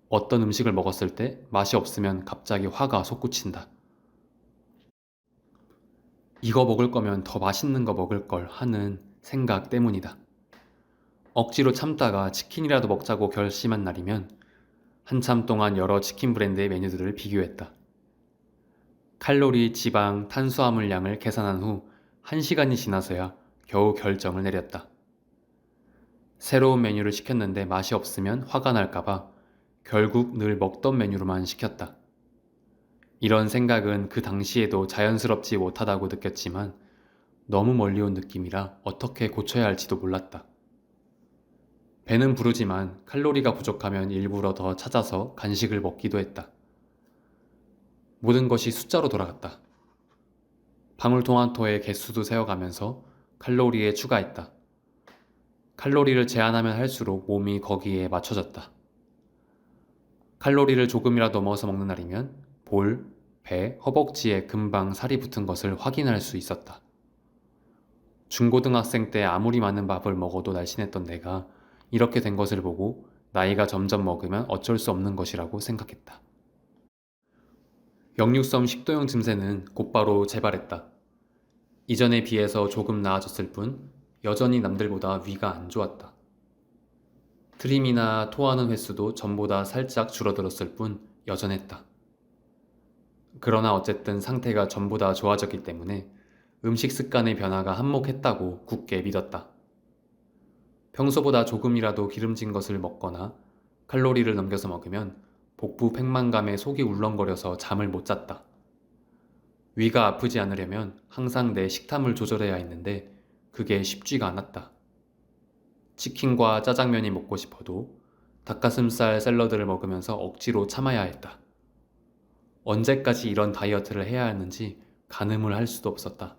어떤 음식을 먹었을 때 맛이 없으면 갑자기 화가 솟구친다. 이거 먹을 거면 더 맛있는 거 먹을 걸 하는 생각 때문이다. 억지로 참다가 치킨이라도 먹자고 결심한 날이면 한참 동안 여러 치킨 브랜드의 메뉴들을 비교했다. 칼로리, 지방, 탄수화물량을 계산한 후 1시간이 지나서야 겨우 결정을 내렸다. 새로운 메뉴를 시켰는데 맛이 없으면 화가 날까봐 결국 늘 먹던 메뉴로만 시켰다. 이런 생각은 그 당시에도 자연스럽지 못하다고 느꼈지만 너무 멀리 온 느낌이라 어떻게 고쳐야 할지도 몰랐다. 배는 부르지만 칼로리가 부족하면 일부러 더 찾아서 간식을 먹기도 했다. 모든 것이 숫자로 돌아갔다. 방울토마토의 개수도 세어가면서 칼로리에 추가했다. 칼로리를 제한하면 할수록 몸이 거기에 맞춰졌다. 칼로리를 조금이라도 넘어서 먹는 날이면 볼, 배, 허벅지에 금방 살이 붙은 것을 확인할 수 있었다. 중고등학생 때 아무리 많은 밥을 먹어도 날씬했던 내가 이렇게 된 것을 보고 나이가 점점 먹으면 어쩔 수 없는 것이라고 생각했다. 역류성 식도염 증세는 곧바로 재발했다. 이전에 비해서 조금 나아졌을 뿐 여전히 남들보다 위가 안 좋았다. 트림이나 토하는 횟수도 전보다 살짝 줄어들었을 뿐 여전했다. 그러나 어쨌든 상태가 전보다 좋아졌기 때문에 음식 습관의 변화가 한몫했다고 굳게 믿었다. 평소보다 조금이라도 기름진 것을 먹거나 칼로리를 넘겨서 먹으면 복부 팽만감에 속이 울렁거려서 잠을 못 잤다. 위가 아프지 않으려면 항상 내 식탐을 조절해야 했는데 그게 쉽지가 않았다. 치킨과 짜장면이 먹고 싶어도 닭가슴살 샐러드를 먹으면서 억지로 참아야 했다. 언제까지 이런 다이어트를 해야 하는지 가늠을 할 수도 없었다.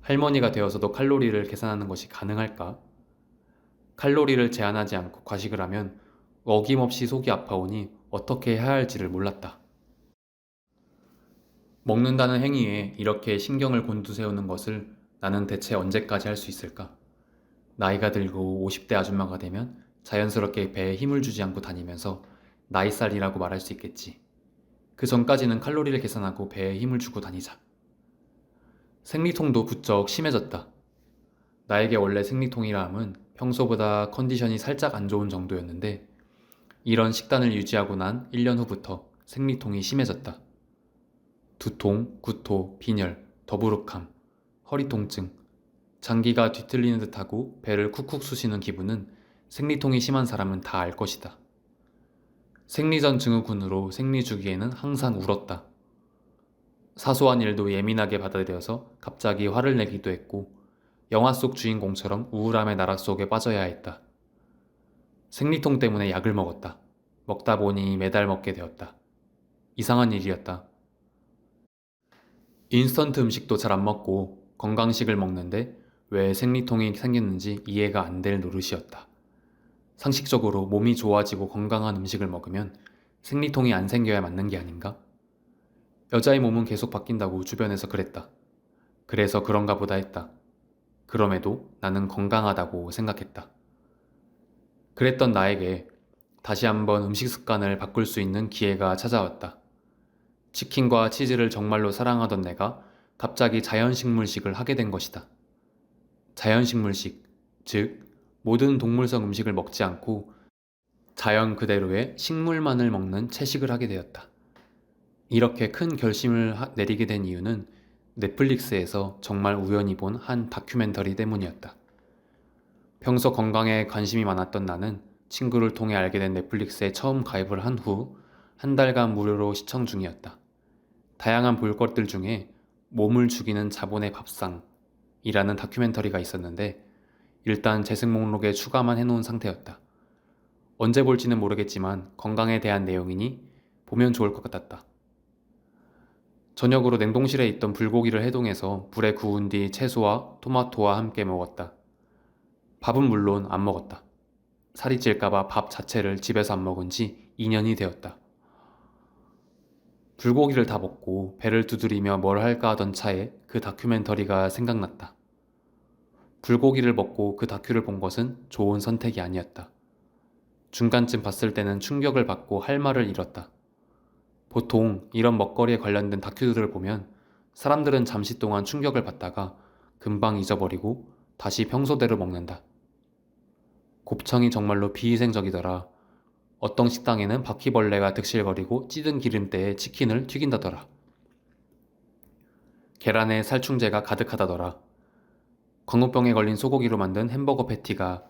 할머니가 되어서도 칼로리를 계산하는 것이 가능할까? 칼로리를 제한하지 않고 과식을 하면 어김없이 속이 아파오니 어떻게 해야 할지를 몰랐다. 먹는다는 행위에 이렇게 신경을 곤두세우는 것을 나는 대체 언제까지 할 수 있을까? 나이가 들고 50대 아줌마가 되면 자연스럽게 배에 힘을 주지 않고 다니면서 나이살이라고 말할 수 있겠지. 그 전까지는 칼로리를 계산하고 배에 힘을 주고 다니자. 생리통도 부쩍 심해졌다. 나에게 원래 생리통이라 함은 평소보다 컨디션이 살짝 안 좋은 정도였는데 이런 식단을 유지하고 난 1년 후부터 생리통이 심해졌다. 두통, 구토, 빈혈, 더부룩함, 허리 통증, 장기가 뒤틀리는 듯하고 배를 쿡쿡 쑤시는 기분은 생리통이 심한 사람은 다 알 것이다. 생리전 증후군으로 생리 주기에는 항상 울었다. 사소한 일도 예민하게 받아들여서 갑자기 화를 내기도 했고 영화 속 주인공처럼 우울함의 나락 속에 빠져야 했다. 생리통 때문에 약을 먹었다. 먹다 보니 매달 먹게 되었다. 이상한 일이었다. 인스턴트 음식도 잘 안 먹고 건강식을 먹는데 왜 생리통이 생겼는지 이해가 안 될 노릇이었다. 상식적으로 몸이 좋아지고 건강한 음식을 먹으면 생리통이 안 생겨야 맞는 게 아닌가? 여자의 몸은 계속 바뀐다고 주변에서 그랬다. 그래서 그런가 보다 했다. 그럼에도 나는 건강하다고 생각했다. 그랬던 나에게 다시 한번 음식 습관을 바꿀 수 있는 기회가 찾아왔다. 치킨과 치즈를 정말로 사랑하던 내가 갑자기 자연식물식을 하게 된 것이다. 자연식물식, 즉 모든 동물성 음식을 먹지 않고 자연 그대로의 식물만을 먹는 채식을 하게 되었다. 이렇게 큰 결심을 내리게 된 이유는 넷플릭스에서 정말 우연히 본 한 다큐멘터리 때문이었다. 평소 건강에 관심이 많았던 나는 친구를 통해 알게 된 넷플릭스에 처음 가입을 한 후 한 달간 무료로 시청 중이었다. 다양한 볼 것들 중에 몸을 죽이는 자본의 밥상이라는 다큐멘터리가 있었는데 일단 재생 목록에 추가만 해놓은 상태였다. 언제 볼지는 모르겠지만 건강에 대한 내용이니 보면 좋을 것 같았다. 저녁으로 냉동실에 있던 불고기를 해동해서 불에 구운 뒤 채소와 토마토와 함께 먹었다. 밥은 물론 안 먹었다. 살이 찔까봐 밥 자체를 집에서 안 먹은 지 2년이 되었다. 불고기를 다 먹고 배를 두드리며 뭘 할까 하던 차에 그 다큐멘터리가 생각났다. 불고기를 먹고 그 다큐를 본 것은 좋은 선택이 아니었다. 중간쯤 봤을 때는 충격을 받고 할 말을 잃었다. 보통 이런 먹거리에 관련된 다큐들을 보면 사람들은 잠시 동안 충격을 받다가 금방 잊어버리고 다시 평소대로 먹는다. 곱창이 정말로 비위생적이더라. 어떤 식당에는 바퀴벌레가 득실거리고 찌든 기름때에 치킨을 튀긴다더라. 계란에 살충제가 가득하다더라. 광우병에 걸린 소고기로 만든 햄버거 패티가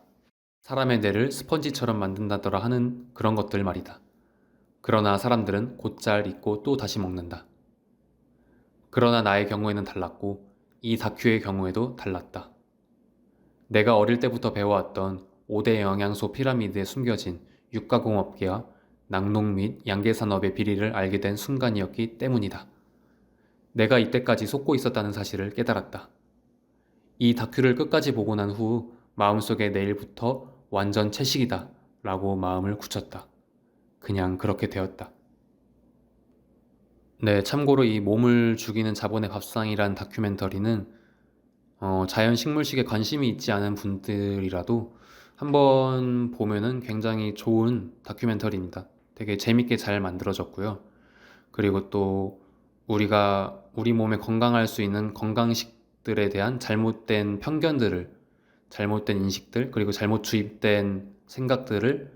사람의 뇌를 스펀지처럼 만든다더라 하는 그런 것들 말이다. 그러나 사람들은 곧잘 잊고 또 다시 먹는다. 그러나 나의 경우에는 달랐고 이 다큐의 경우에도 달랐다. 내가 어릴 때부터 배워왔던 5대 영양소 피라미드에 숨겨진 육가공업계와 낙농 및 양계산업의 비리를 알게 된 순간이었기 때문이다. 내가 이때까지 속고 있었다는 사실을 깨달았다. 이 다큐를 끝까지 보고 난 후 마음속에 내일부터 완전 채식이다 라고 마음을 굳혔다. 그냥 그렇게 되었다. 네, 참고로 이 몸을 죽이는 자본의 밥상이란 다큐멘터리는 자연 식물식에 관심이 있지 않은 분들이라도 한번 보면은 굉장히 좋은 다큐멘터리입니다. 되게 재밌게 잘 만들어졌고요. 그리고 또 우리가 우리 몸에 건강할 수 있는 건강식들에 대한 잘못된 편견들을, 잘못된 인식들, 그리고 잘못 주입된 생각들을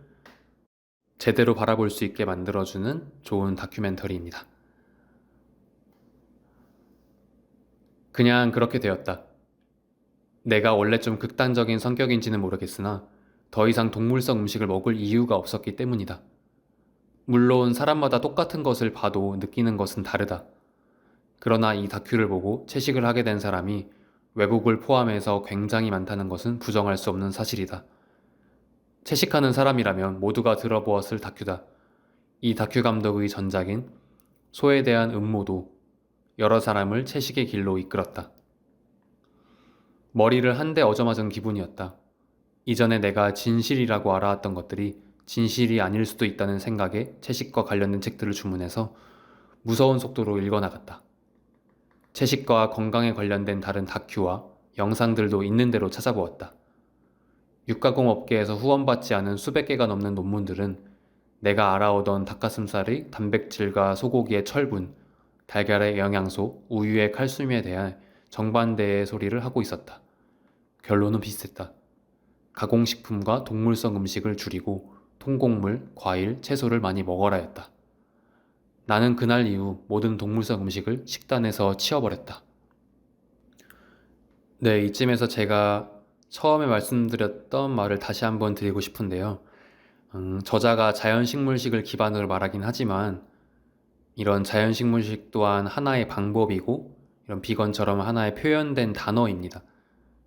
제대로 바라볼 수 있게 만들어주는 좋은 다큐멘터리입니다. 그냥 그렇게 되었다. 내가 원래 좀 극단적인 성격인지는 모르겠으나 더 이상 동물성 음식을 먹을 이유가 없었기 때문이다. 물론 사람마다 똑같은 것을 봐도 느끼는 것은 다르다. 그러나 이 다큐를 보고 채식을 하게 된 사람이 외국을 포함해서 굉장히 많다는 것은 부정할 수 없는 사실이다. 채식하는 사람이라면 모두가 들어보았을 다큐다. 이 다큐 감독의 전작인 소에 대한 음모도 여러 사람을 채식의 길로 이끌었다. 머리를 한 대 얻어맞은 기분이었다. 이전에 내가 진실이라고 알아왔던 것들이 진실이 아닐 수도 있다는 생각에 채식과 관련된 책들을 주문해서 무서운 속도로 읽어나갔다. 채식과 건강에 관련된 다른 다큐와 영상들도 있는 대로 찾아보았다. 육가공 업계에서 후원받지 않은 수백 개가 넘는 논문들은 내가 알아오던 닭가슴살의 단백질과 소고기의 철분, 달걀의 영양소, 우유의 칼슘에 대한 정반대의 소리를 하고 있었다. 결론은 비슷했다. 가공식품과 동물성 음식을 줄이고 통곡물, 과일, 채소를 많이 먹어라 했다. 나는 그날 이후 모든 동물성 음식을 식단에서 치워버렸다. 네, 이쯤에서 제가 처음에 말씀드렸던 말을 다시 한번 드리고 싶은데요. 저자가 자연식물식을 기반으로 말하긴 하지만 이런 자연식물식 또한 하나의 방법이고 이런 비건처럼 하나의 표현된 단어입니다.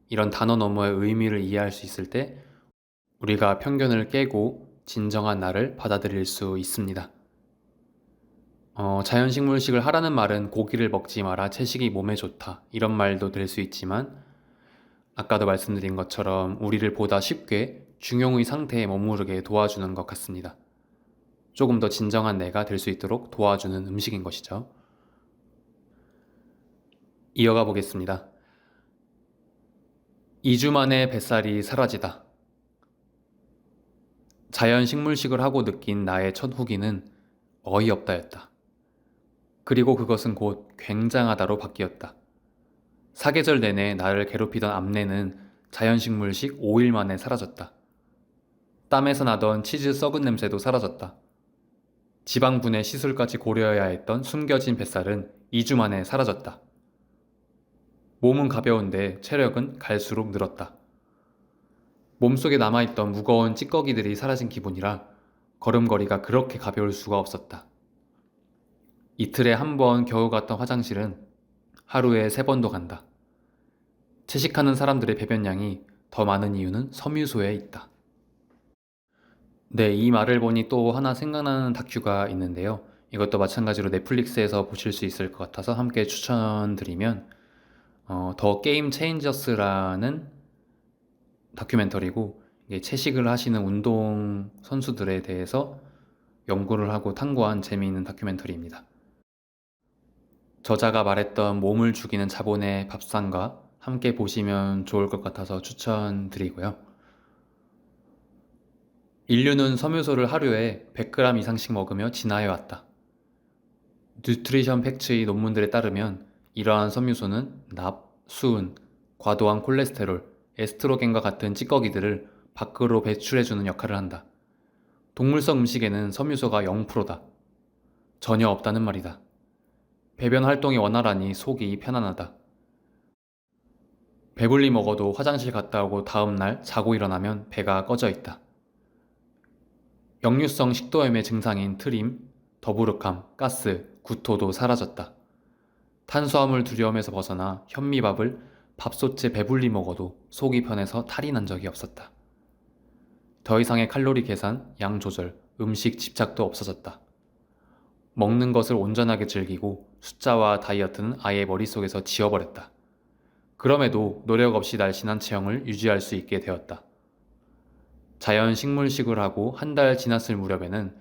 이런 단어 너머의 의미를 이해할 수 있을 때 우리가 편견을 깨고 진정한 나를 받아들일 수 있습니다. 자연식물식을 하라는 말은 고기를 먹지 마라, 채식이 몸에 좋다 이런 말도 될 수 있지만 아까도 말씀드린 것처럼 우리를 보다 쉽게 중용의 상태에 머무르게 도와주는 것 같습니다. 조금 더 진정한 내가 될 수 있도록 도와주는 음식인 것이죠. 이어가 보겠습니다. 2주 만에 뱃살이 사라지다. 자연식물식을 하고 느낀 나의 첫 후기는 어이없다였다. 그리고 그것은 곧 굉장하다로 바뀌었다. 사계절 내내 나를 괴롭히던 암내는 자연식물식 5일 만에 사라졌다. 땀에서 나던 치즈 썩은 냄새도 사라졌다. 지방분해 시술까지 고려해야 했던 숨겨진 뱃살은 2주 만에 사라졌다. 몸은 가벼운데 체력은 갈수록 늘었다. 몸속에 남아있던 무거운 찌꺼기들이 사라진 기분이라 걸음걸이가 그렇게 가벼울 수가 없었다. 이틀에 한 번 겨우 갔던 화장실은 하루에 3번도 간다. 채식하는 사람들의 배변량이 더 많은 이유는 섬유소에 있다. 네, 이 말을 보니 또 하나 생각나는 다큐가 있는데요. 이것도 마찬가지로 넷플릭스에서 보실 수 있을 것 같아서 함께 추천드리면 더 게임 체인저스라는 다큐멘터리고 이게 채식을 하시는 운동 선수들에 대해서 연구를 하고 탐구한 재미있는 다큐멘터리입니다. 저자가 말했던 몸을 죽이는 자본의 밥상과 함께 보시면 좋을 것 같아서 추천드리고요. 인류는 섬유소를 하루에 100g 이상씩 먹으며 진화해왔다. 뉴트리션 팩츠의 논문들에 따르면 이러한 섬유소는 납, 수은, 과도한 콜레스테롤, 에스트로겐과 같은 찌꺼기들을 밖으로 배출해주는 역할을 한다. 동물성 음식에는 섬유소가 0%다. 전혀 없다는 말이다. 배변 활동이 원활하니 속이 편안하다. 배불리 먹어도 화장실 갔다 오고 다음날 자고 일어나면 배가 꺼져 있다. 역류성 식도염의 증상인 트림, 더부룩함, 가스, 구토도 사라졌다. 탄수화물 두려움에서 벗어나 현미밥을 밥솥에 배불리 먹어도 속이 편해서 탈이 난 적이 없었다. 더 이상의 칼로리 계산, 양 조절, 음식 집착도 없어졌다. 먹는 것을 온전하게 즐기고 숫자와 다이어트는 아예 머릿속에서 지워버렸다. 그럼에도 노력 없이 날씬한 체형을 유지할 수 있게 되었다. 자연 식물식을 하고 한 달 지났을 무렵에는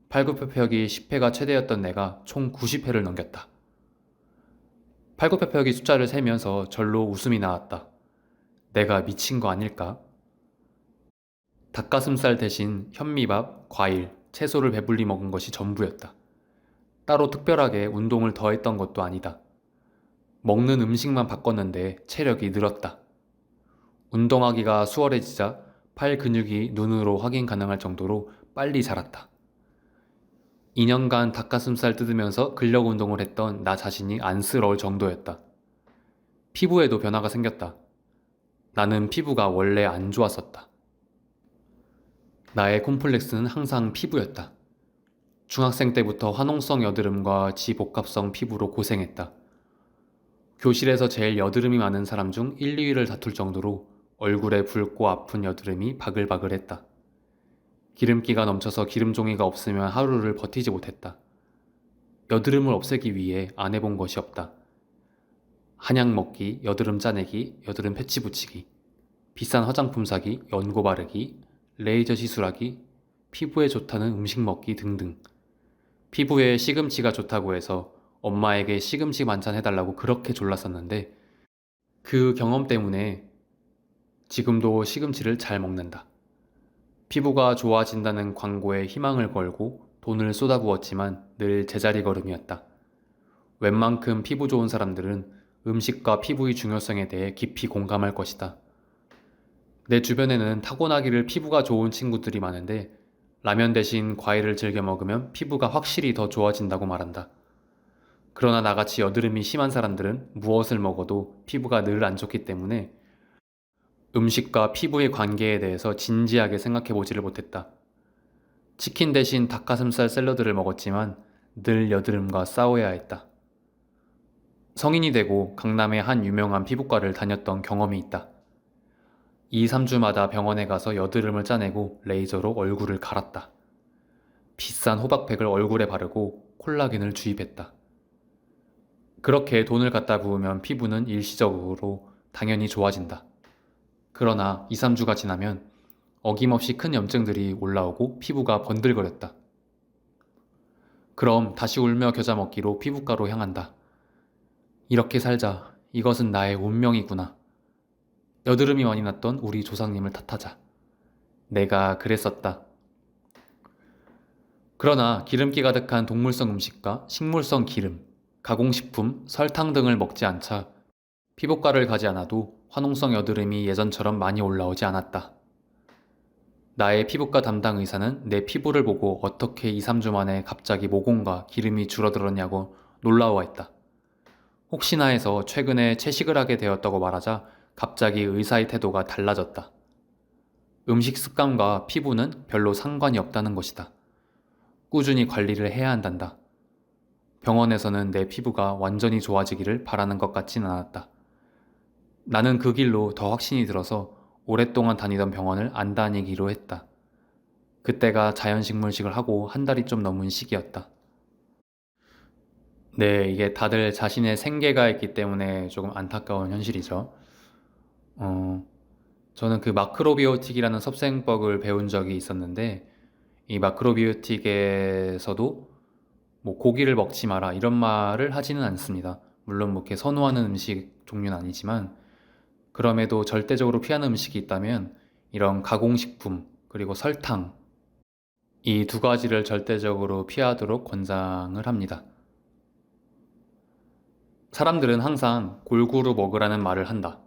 팔굽혀펴기 10회가 최대였던 내가 총 90회를 넘겼다. 팔굽혀펴기 숫자를 세면서 절로 웃음이 나왔다. 내가 미친 거 아닐까? 닭가슴살 대신 현미밥, 과일, 채소를 배불리 먹은 것이 전부였다. 따로 특별하게 운동을 더 했던 것도 아니다. 먹는 음식만 바꿨는데 체력이 늘었다. 운동하기가 수월해지자 팔 근육이 눈으로 확인 가능할 정도로 빨리 자랐다. 2년간 닭가슴살 뜯으면서 근력 운동을 했던 나 자신이 안쓰러울 정도였다. 피부에도 변화가 생겼다. 나는 피부가 원래 안 좋았었다. 나의 콤플렉스는 항상 피부였다. 중학생 때부터 화농성 여드름과 지복합성 피부로 고생했다. 교실에서 제일 여드름이 많은 사람 중 1, 2위를 다툴 정도로 얼굴에 붉고 아픈 여드름이 바글바글했다. 기름기가 넘쳐서 기름종이가 없으면 하루를 버티지 못했다. 여드름을 없애기 위해 안 해본 것이 없다. 한약 먹기, 여드름 짜내기, 여드름 패치 붙이기, 비싼 화장품 사기, 연고 바르기, 레이저 시술하기, 피부에 좋다는 음식 먹기 등등. 피부에 시금치가 좋다고 해서 엄마에게 시금치 반찬 해달라고 그렇게 졸랐었는데 그 경험 때문에 지금도 시금치를 잘 먹는다. 피부가 좋아진다는 광고에 희망을 걸고 돈을 쏟아부었지만 늘 제자리 걸음이었다. 웬만큼 피부 좋은 사람들은 음식과 피부의 중요성에 대해 깊이 공감할 것이다. 내 주변에는 타고나기를 피부가 좋은 친구들이 많은데 라면 대신 과일을 즐겨 먹으면 피부가 확실히 더 좋아진다고 말한다. 그러나 나같이 여드름이 심한 사람들은 무엇을 먹어도 피부가 늘 안 좋기 때문에 음식과 피부의 관계에 대해서 진지하게 생각해 보지를 못했다. 치킨 대신 닭가슴살 샐러드를 먹었지만 늘 여드름과 싸워야 했다. 성인이 되고 강남의 한 유명한 피부과를 다녔던 경험이 있다. 2, 3주마다 병원에 가서 여드름을 짜내고 레이저로 얼굴을 갈았다. 비싼 호박팩을 얼굴에 바르고 콜라겐을 주입했다. 그렇게 돈을 갖다 부으면 피부는 일시적으로 당연히 좋아진다. 그러나 2, 3주가 지나면 어김없이 큰 염증들이 올라오고 피부가 번들거렸다. 그럼 다시 울며 겨자 먹기로 피부과로 향한다. 이렇게 살자. 이것은 나의 운명이구나. 여드름이 많이 났던 우리 조상님을 탓하자. 내가 그랬었다. 그러나 기름기 가득한 동물성 음식과 식물성 기름, 가공식품, 설탕 등을 먹지 않자 피부과를 가지 않아도 화농성 여드름이 예전처럼 많이 올라오지 않았다. 나의 피부과 담당 의사는 내 피부를 보고 어떻게 2, 3주 만에 갑자기 모공과 기름이 줄어들었냐고 놀라워했다. 혹시나 해서 최근에 채식을 하게 되었다고 말하자 갑자기 의사의 태도가 달라졌다. 음식 습관과 피부는 별로 상관이 없다는 것이다. 꾸준히 관리를 해야 한단다. 병원에서는 내 피부가 완전히 좋아지기를 바라는 것 같진 않았다. 나는 그 길로 더 확신이 들어서 오랫동안 다니던 병원을 안 다니기로 했다. 그때가 자연식물식을 하고 한 달이 좀 넘은 시기였다. 네, 이게 다들 자신의 생계가 있기 때문에 조금 안타까운 현실이죠. 어, 저는 그 마크로비오틱이라는 섭생법을 배운 적이 있었는데, 이 마크로비오틱에서도 뭐 고기를 먹지 마라 이런 말을 하지는 않습니다. 물론 뭐 이렇게 선호하는 음식 종류는 아니지만, 그럼에도 절대적으로 피하는 음식이 있다면 이런 가공식품, 그리고 설탕, 이 두 가지를 절대적으로 피하도록 권장을 합니다. 사람들은 항상 골고루 먹으라는 말을 한다.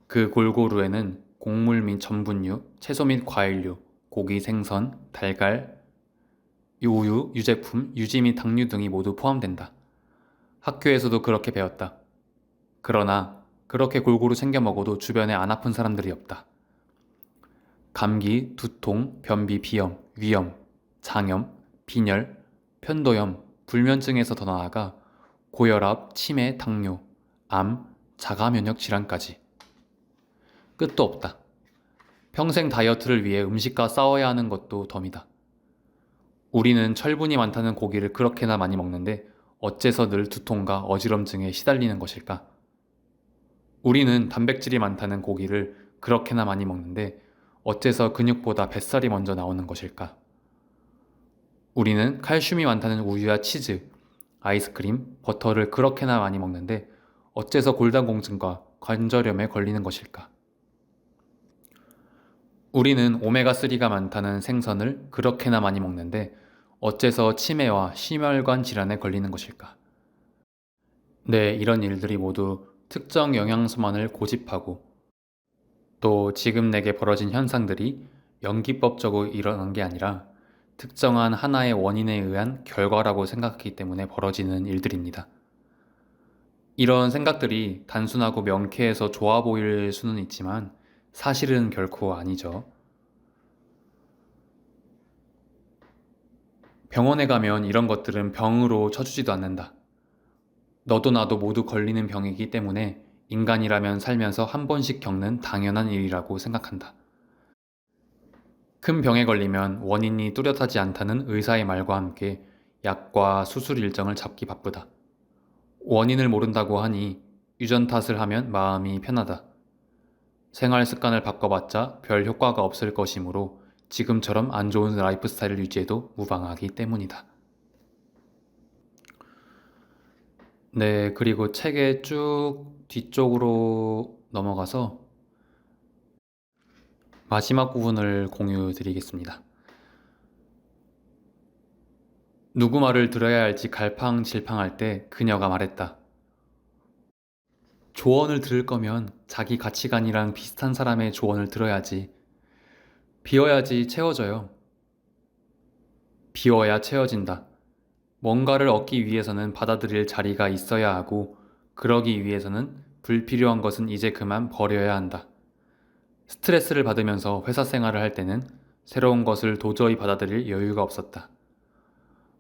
그 골고루에는 곡물 및 전분류, 채소 및 과일류, 고기, 생선, 달걀, 우유, 유제품, 유지 및 당류 등이 모두 포함된다. 학교에서도 그렇게 배웠다. 그러나 그렇게 골고루 챙겨 먹어도 주변에 안 아픈 사람들이 없다. 감기, 두통, 변비, 비염, 위염, 장염, 빈혈, 편도염, 불면증에서 더 나아가 고혈압, 치매, 당뇨, 암, 자가 면역 질환까지. 끝도 없다. 평생 다이어트를 위해 음식과 싸워야 하는 것도 덤이다. 우리는 철분이 많다는 고기를 그렇게나 많이 먹는데 어째서 늘 두통과 어지럼증에 시달리는 것일까? 우리는 단백질이 많다는 고기를 그렇게나 많이 먹는데 어째서 근육보다 뱃살이 먼저 나오는 것일까? 우리는 칼슘이 많다는 우유와 치즈, 아이스크림, 버터를 그렇게나 많이 먹는데 어째서 골다공증과 관절염에 걸리는 것일까? 우리는 오메가3가 많다는 생선을 그렇게나 많이 먹는데 어째서 치매와 심혈관 질환에 걸리는 것일까? 네, 이런 일들이 모두 특정 영양소만을 고집하고 또 지금 내게 벌어진 현상들이 연기법적으로 일어난 게 아니라 특정한 하나의 원인에 의한 결과라고 생각하기 때문에 벌어지는 일들입니다. 이런 생각들이 단순하고 명쾌해서 좋아 보일 수는 있지만 사실은 결코 아니죠. 병원에 가면 이런 것들은 병으로 쳐주지도 않는다. 너도 나도 모두 걸리는 병이기 때문에 인간이라면 살면서 한 번씩 겪는 당연한 일이라고 생각한다. 큰 병에 걸리면 원인이 뚜렷하지 않다는 의사의 말과 함께 약과 수술 일정을 잡기 바쁘다. 원인을 모른다고 하니 유전 탓을 하면 마음이 편하다. 생활 습관을 바꿔봤자 별 효과가 없을 것이므로 지금처럼 안 좋은 라이프 스타일을 유지해도 무방하기 때문이다. 네, 그리고 책의 쭉 뒤쪽으로 넘어가서 마지막 부분을 공유 드리겠습니다. 누구 말을 들어야 할지 갈팡질팡할 때 그녀가 말했다. 조언을 들을 거면 자기 가치관이랑 비슷한 사람의 조언을 들어야지. 비워야지 채워져요. 비워야 채워진다. 뭔가를 얻기 위해서는 받아들일 자리가 있어야 하고, 그러기 위해서는 불필요한 것은 이제 그만 버려야 한다. 스트레스를 받으면서 회사 생활을 할 때는 새로운 것을 도저히 받아들일 여유가 없었다.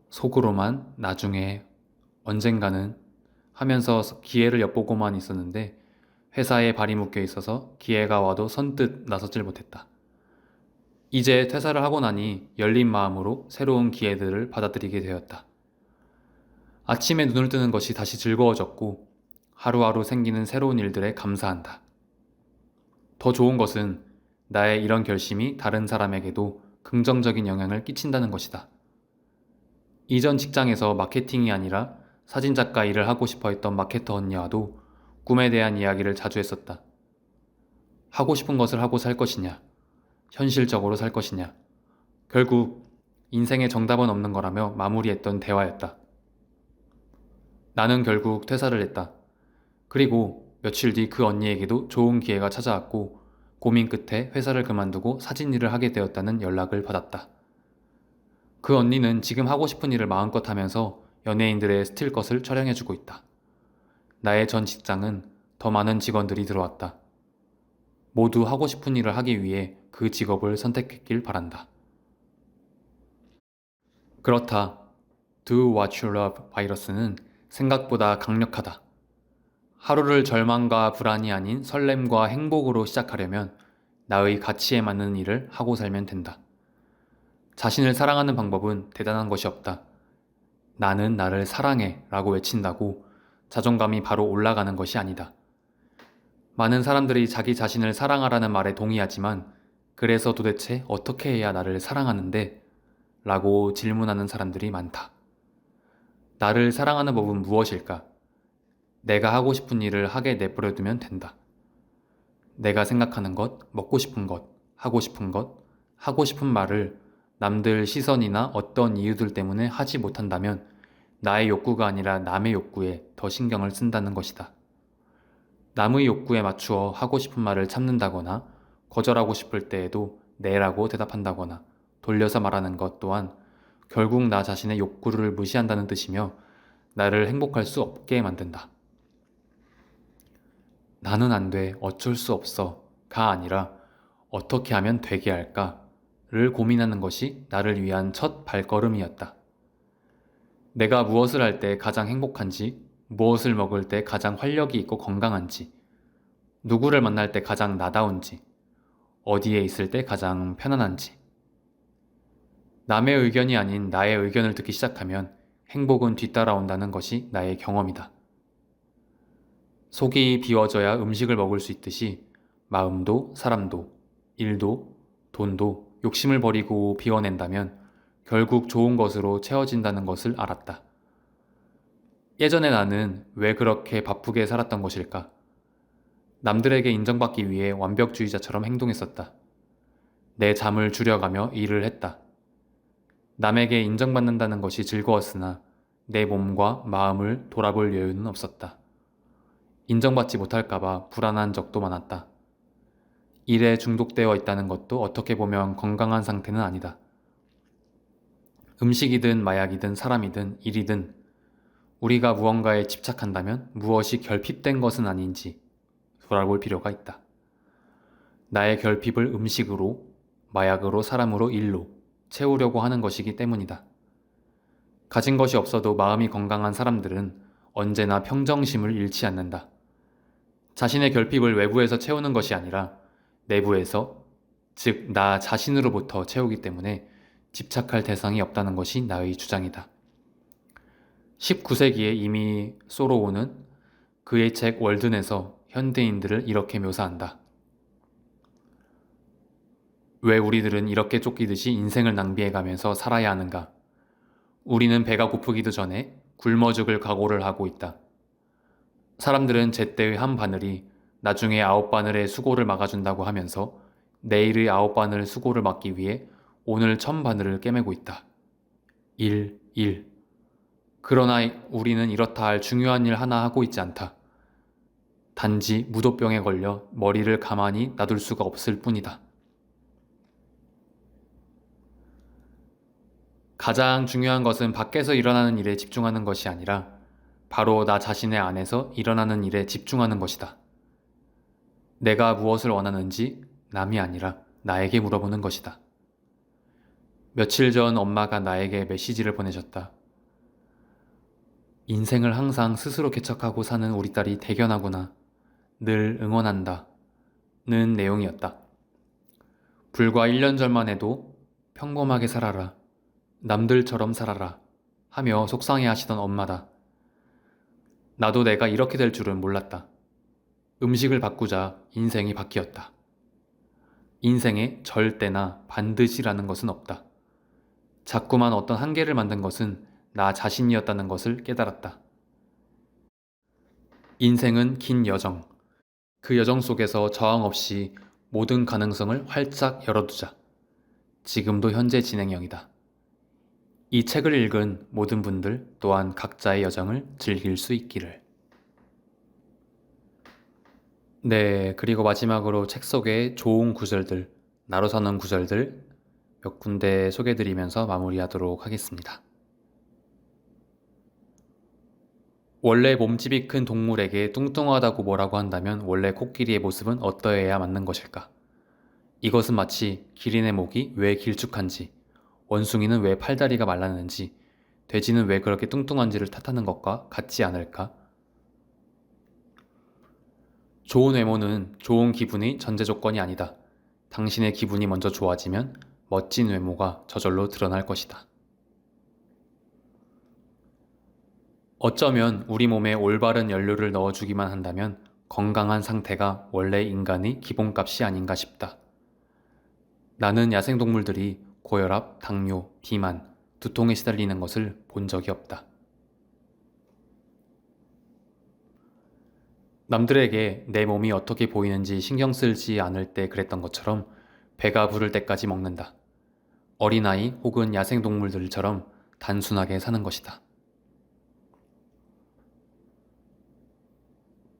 속으로만 나중에 언젠가는 하면서 기회를 엿보고만 있었는데 회사에 발이 묶여 있어서 기회가 와도 선뜻 나서질 못했다. 이제 퇴사를 하고 나니 열린 마음으로 새로운 기회들을 받아들이게 되었다. 아침에 눈을 뜨는 것이 다시 즐거워졌고 하루하루 생기는 새로운 일들에 감사한다. 더 좋은 것은 나의 이런 결심이 다른 사람에게도 긍정적인 영향을 끼친다는 것이다. 이전 직장에서 마케팅이 아니라 사진작가 일을 하고 싶어 했던 마케터 언니와도 꿈에 대한 이야기를 자주 했었다. 하고 싶은 것을 하고 살 것이냐, 현실적으로 살 것이냐. 결국 인생에 정답은 없는 거라며 마무리했던 대화였다. 나는 결국 퇴사를 했다. 그리고 며칠 뒤 그 언니에게도 좋은 기회가 찾아왔고 고민 끝에 회사를 그만두고 사진 일을 하게 되었다는 연락을 받았다. 그 언니는 지금 하고 싶은 일을 마음껏 하면서 연예인들의 스틸컷을 촬영해주고 있다. 나의 전 직장은 더 많은 직원들이 들어왔다. 모두 하고 싶은 일을 하기 위해 그 직업을 선택했길 바란다. 그렇다. Do what you love 바이러스는 생각보다 강력하다. 하루를 절망과 불안이 아닌 설렘과 행복으로 시작하려면 나의 가치에 맞는 일을 하고 살면 된다. 자신을 사랑하는 방법은 대단한 것이 없다. 나는 나를 사랑해 라고 외친다고 자존감이 바로 올라가는 것이 아니다. 많은 사람들이 자기 자신을 사랑하라는 말에 동의하지만 그래서 도대체 어떻게 해야 나를 사랑하는데? 라고 질문하는 사람들이 많다. 나를 사랑하는 법은 무엇일까? 내가 하고 싶은 일을 하게 내버려두면 된다. 내가 생각하는 것, 먹고 싶은 것, 하고 싶은 것, 하고 싶은 말을 남들 시선이나 어떤 이유들 때문에 하지 못한다면 나의 욕구가 아니라 남의 욕구에 더 신경을 쓴다는 것이다. 남의 욕구에 맞추어 하고 싶은 말을 참는다거나 거절하고 싶을 때에도 네라고 대답한다거나 돌려서 말하는 것 또한 결국 나 자신의 욕구를 무시한다는 뜻이며 나를 행복할 수 없게 만든다. 나는 안 돼, 어쩔 수 없어가 아니라 어떻게 하면 되게 할까를 고민하는 것이 나를 위한 첫 발걸음이었다. 내가 무엇을 할 때 가장 행복한지, 무엇을 먹을 때 가장 활력이 있고 건강한지, 누구를 만날 때 가장 나다운지, 어디에 있을 때 가장 편안한지. 남의 의견이 아닌 나의 의견을 듣기 시작하면 행복은 뒤따라온다는 것이 나의 경험이다. 속이 비워져야 음식을 먹을 수 있듯이 마음도 사람도 일도 돈도 욕심을 버리고 비워낸다면 결국 좋은 것으로 채워진다는 것을 알았다. 예전에 나는 왜 그렇게 바쁘게 살았던 것일까? 남들에게 인정받기 위해 완벽주의자처럼 행동했었다. 내 잠을 줄여가며 일을 했다. 남에게 인정받는다는 것이 즐거웠으나 내 몸과 마음을 돌아볼 여유는 없었다. 인정받지 못할까봐 불안한 적도 많았다. 일에 중독되어 있다는 것도 어떻게 보면 건강한 상태는 아니다. 음식이든 마약이든 사람이든 일이든 우리가 무언가에 집착한다면 무엇이 결핍된 것은 아닌지 돌아볼 필요가 있다. 나의 결핍을 음식으로, 마약으로, 사람으로, 일로 채우려고 하는 것이기 때문이다. 가진 것이 없어도 마음이 건강한 사람들은 언제나 평정심을 잃지 않는다. 자신의 결핍을 외부에서 채우는 것이 아니라 내부에서, 즉, 나 자신으로부터 채우기 때문에 집착할 대상이 없다는 것이 나의 주장이다. 19세기에 이미 소로우는 그의 책 월든에서 현대인들을 이렇게 묘사한다. 왜 우리들은 이렇게 쫓기듯이 인생을 낭비해가면서 살아야 하는가? 우리는 배가 고프기도 전에 굶어 죽을 각오를 하고 있다. 사람들은 제때의 한 바늘이 나중에 9바늘의 수고를 막아준다고 하면서 내일의 9바늘 수고를 막기 위해 오늘 1000바늘을 꿰매고 있다. 1. 그러나 우리는 이렇다 할 중요한 일 하나 하고 있지 않다. 단지 무도병에 걸려 머리를 가만히 놔둘 수가 없을 뿐이다. 가장 중요한 것은 밖에서 일어나는 일에 집중하는 것이 아니라 바로 나 자신의 안에서 일어나는 일에 집중하는 것이다. 내가 무엇을 원하는지 남이 아니라 나에게 물어보는 것이다. 며칠 전 엄마가 나에게 메시지를 보내셨다. 인생을 항상 스스로 개척하고 사는 우리 딸이 대견하구나. 늘 응원한다. 는 내용이었다. 불과 1년 전만 해도 평범하게 살아라. 남들처럼 살아라. 하며 속상해 하시던 엄마다. 나도 내가 이렇게 될 줄은 몰랐다. 음식을 바꾸자 인생이 바뀌었다. 인생에 절대나 반드시라는 것은 없다. 자꾸만 어떤 한계를 만든 것은 나 자신이었다는 것을 깨달았다. 인생은 긴 여정. 그 여정 속에서 저항 없이 모든 가능성을 활짝 열어두자. 지금도 현재 진행형이다. 이 책을 읽은 모든 분들 또한 각자의 여정을 즐길 수 있기를. 네, 그리고 마지막으로 책 속의 좋은 구절들, 나로 사는 구절들 몇 군데 소개해드리면서 마무리하도록 하겠습니다. 원래 몸집이 큰 동물에게 뚱뚱하다고 뭐라고 한다면 원래 코끼리의 모습은 어떠해야 맞는 것일까? 이것은 마치 기린의 목이 왜 길쭉한지, 원숭이는 왜 팔다리가 말랐는지, 돼지는 왜 그렇게 뚱뚱한지를 탓하는 것과 같지 않을까? 좋은 외모는 좋은 기분이 전제 조건이 아니다. 당신의 기분이 먼저 좋아지면 멋진 외모가 저절로 드러날 것이다. 어쩌면 우리 몸에 올바른 연료를 넣어주기만 한다면 건강한 상태가 원래 인간의 기본값이 아닌가 싶다. 나는 야생동물들이 고혈압, 당뇨, 비만, 두통에 시달리는 것을 본 적이 없다. 남들에게 내 몸이 어떻게 보이는지 신경 쓰지 않을 때 그랬던 것처럼 배가 부를 때까지 먹는다. 어린아이 혹은 야생동물들처럼 단순하게 사는 것이다.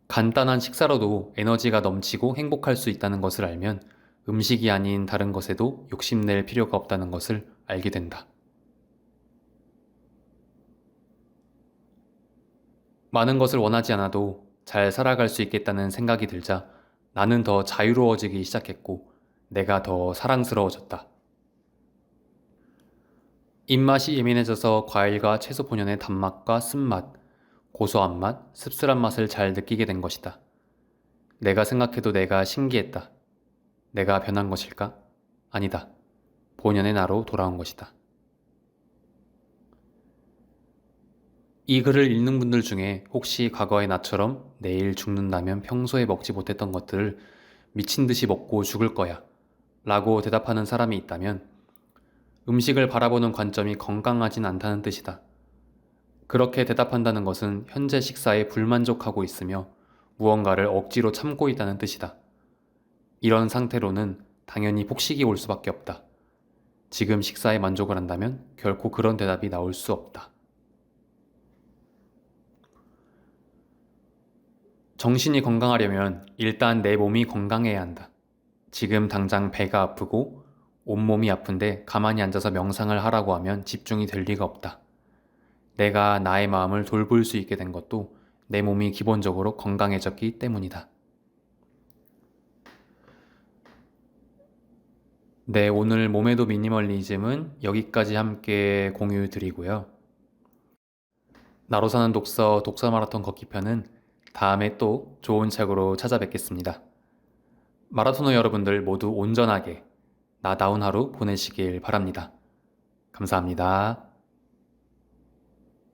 간단한 식사로도 에너지가 넘치고 행복할 수 있다는 것을 알면 음식이 아닌 다른 것에도 욕심낼 필요가 없다는 것을 알게 된다. 많은 것을 원하지 않아도 잘 살아갈 수 있겠다는 생각이 들자 나는 더 자유로워지기 시작했고 내가 더 사랑스러워졌다. 입맛이 예민해져서 과일과 채소 본연의 단맛과 쓴맛, 고소한 맛, 씁쓸한 맛을 잘 느끼게 된 것이다. 내가 생각해도 내가 신기했다. 내가 변한 것일까? 아니다. 본연의 나로 돌아온 것이다. 이 글을 읽는 분들 중에 혹시 과거의 나처럼 내일 죽는다면 평소에 먹지 못했던 것들을 미친 듯이 먹고 죽을 거야 라고 대답하는 사람이 있다면 음식을 바라보는 관점이 건강하진 않다는 뜻이다. 그렇게 대답한다는 것은 현재 식사에 불만족하고 있으며 무언가를 억지로 참고 있다는 뜻이다. 이런 상태로는 당연히 폭식이 올 수밖에 없다. 지금 식사에 만족을 한다면 결코 그런 대답이 나올 수 없다. 정신이 건강하려면 일단 내 몸이 건강해야 한다. 지금 당장 배가 아프고 온몸이 아픈데 가만히 앉아서 명상을 하라고 하면 집중이 될 리가 없다. 내가 나의 마음을 돌볼 수 있게 된 것도 내 몸이 기본적으로 건강해졌기 때문이다. 네, 오늘 몸에도 미니멀리즘은 여기까지 함께 공유 드리고요. 나로 사는 독서 독서 마라톤 걷기 편은 다음에 또 좋은 책으로 찾아뵙겠습니다. 마라토너 여러분들 모두 온전하게 나다운 하루 보내시길 바랍니다. 감사합니다.